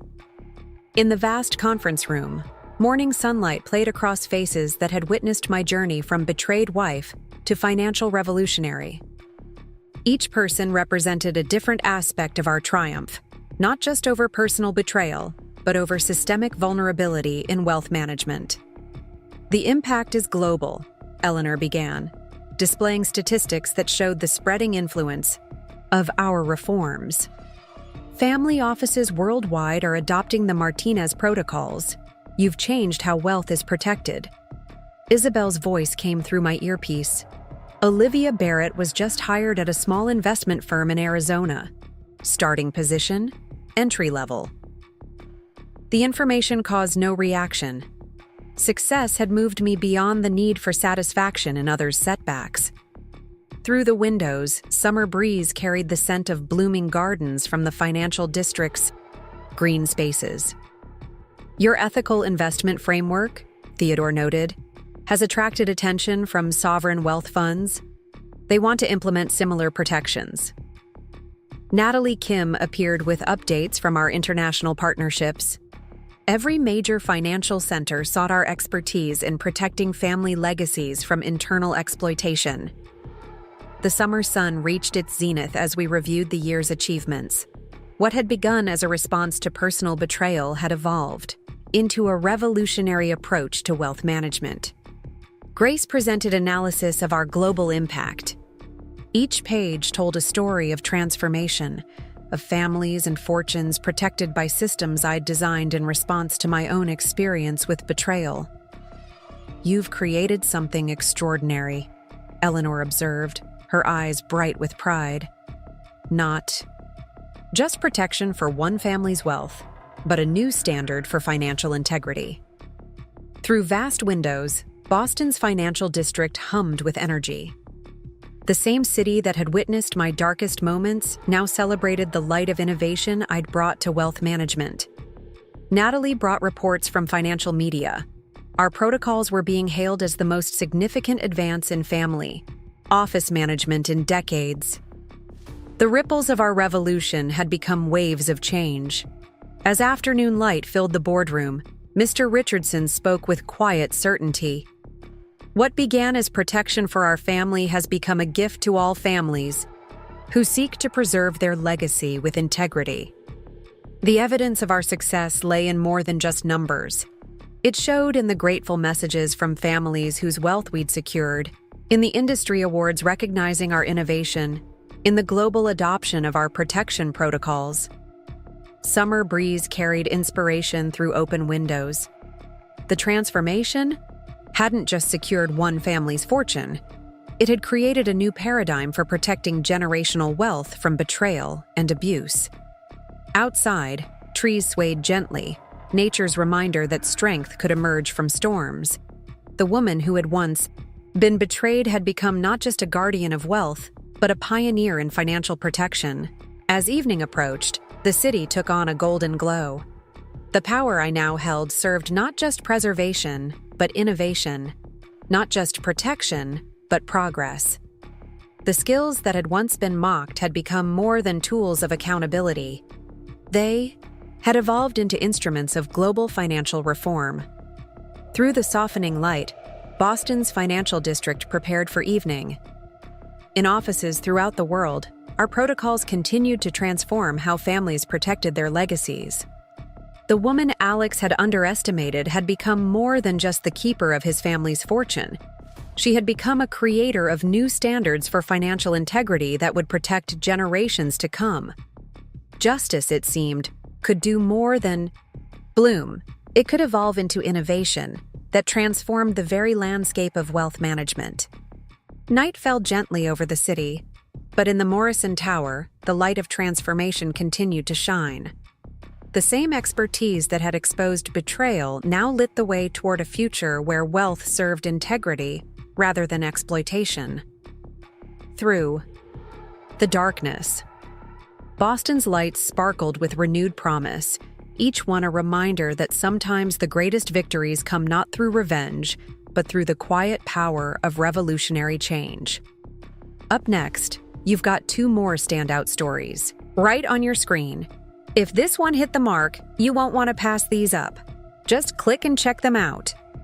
In the vast conference room, morning sunlight played across faces that had witnessed my journey from betrayed wife to financial revolutionary. Each person represented a different aspect of our triumph, not just over personal betrayal, but over systemic vulnerability in wealth management. The impact is global, Eleanor began, displaying statistics that showed the spreading influence of our reforms. Family offices worldwide are adopting the Martinez protocols. You've changed how wealth is protected. Isabel's voice came through my earpiece. Olivia Barrett was just hired at a small investment firm in Arizona. Starting position, entry level. The information caused no reaction. Success had moved me beyond the need for satisfaction in others' setbacks. Through the windows, summer breeze carried the scent of blooming gardens from the financial district's green spaces. Your ethical investment framework, Theodore noted, has attracted attention from sovereign wealth funds. They want to implement similar protections. Natalie Kim appeared with updates from our international partnerships. Every major financial center sought our expertise in protecting family legacies from internal exploitation. The summer sun reached its zenith as we reviewed the year's achievements. What had begun as a response to personal betrayal had evolved into a revolutionary approach to wealth management. Grace presented analysis of our global impact. Each page told a story of transformation, of families and fortunes protected by systems I'd designed in response to my own experience with betrayal. You've created something extraordinary, Eleanor observed, her eyes bright with pride. Not just protection for one family's wealth, but a new standard for financial integrity. Through vast windows, Boston's financial district hummed with energy. The same city that had witnessed my darkest moments now celebrated the light of innovation I'd brought to wealth management. Natalie brought reports from financial media. Our protocols were being hailed as the most significant advance in family office management in decades. The ripples of our revolution had become waves of change. As afternoon light filled the boardroom, Mr. Richardson spoke with quiet certainty. What began as protection for our family has become a gift to all families who seek to preserve their legacy with integrity. The evidence of our success lay in more than just numbers. It showed in the grateful messages from families whose wealth we'd secured, in the industry awards recognizing our innovation, in the global adoption of our protection protocols. Summer breeze carried inspiration through open windows. The transformation hadn't just secured one family's fortune. It had created a new paradigm for protecting generational wealth from betrayal and abuse. Outside, trees swayed gently, nature's reminder that strength could emerge from storms. The woman who had once been betrayed had become not just a guardian of wealth, but a pioneer in financial protection. As evening approached, the city took on a golden glow. The power I now held served not just preservation, but innovation. Not just protection, but progress. The skills that had once been mocked had become more than tools of accountability. They had evolved into instruments of global financial reform. Through the softening light, Boston's financial district prepared for evening. In offices throughout the world, our protocols continued to transform how families protected their legacies. The woman Alex had underestimated had become more than just the keeper of his family's fortune. She had become a creator of new standards for financial integrity that would protect generations to come. Justice, it seemed, could do more than bloom. It could evolve into innovation that transformed the very landscape of wealth management. Night fell gently over the city, but in the Morrison Tower, the light of transformation continued to shine. The same expertise that had exposed betrayal now lit the way toward a future where wealth served integrity rather than exploitation. Through the darkness, Boston's lights sparkled with renewed promise, each one a reminder that sometimes the greatest victories come not through revenge, but through the quiet power of revolutionary change. Up next, you've got two more standout stories, right on your screen. If this one hit the mark, you won't want to pass these up. Just click and check them out.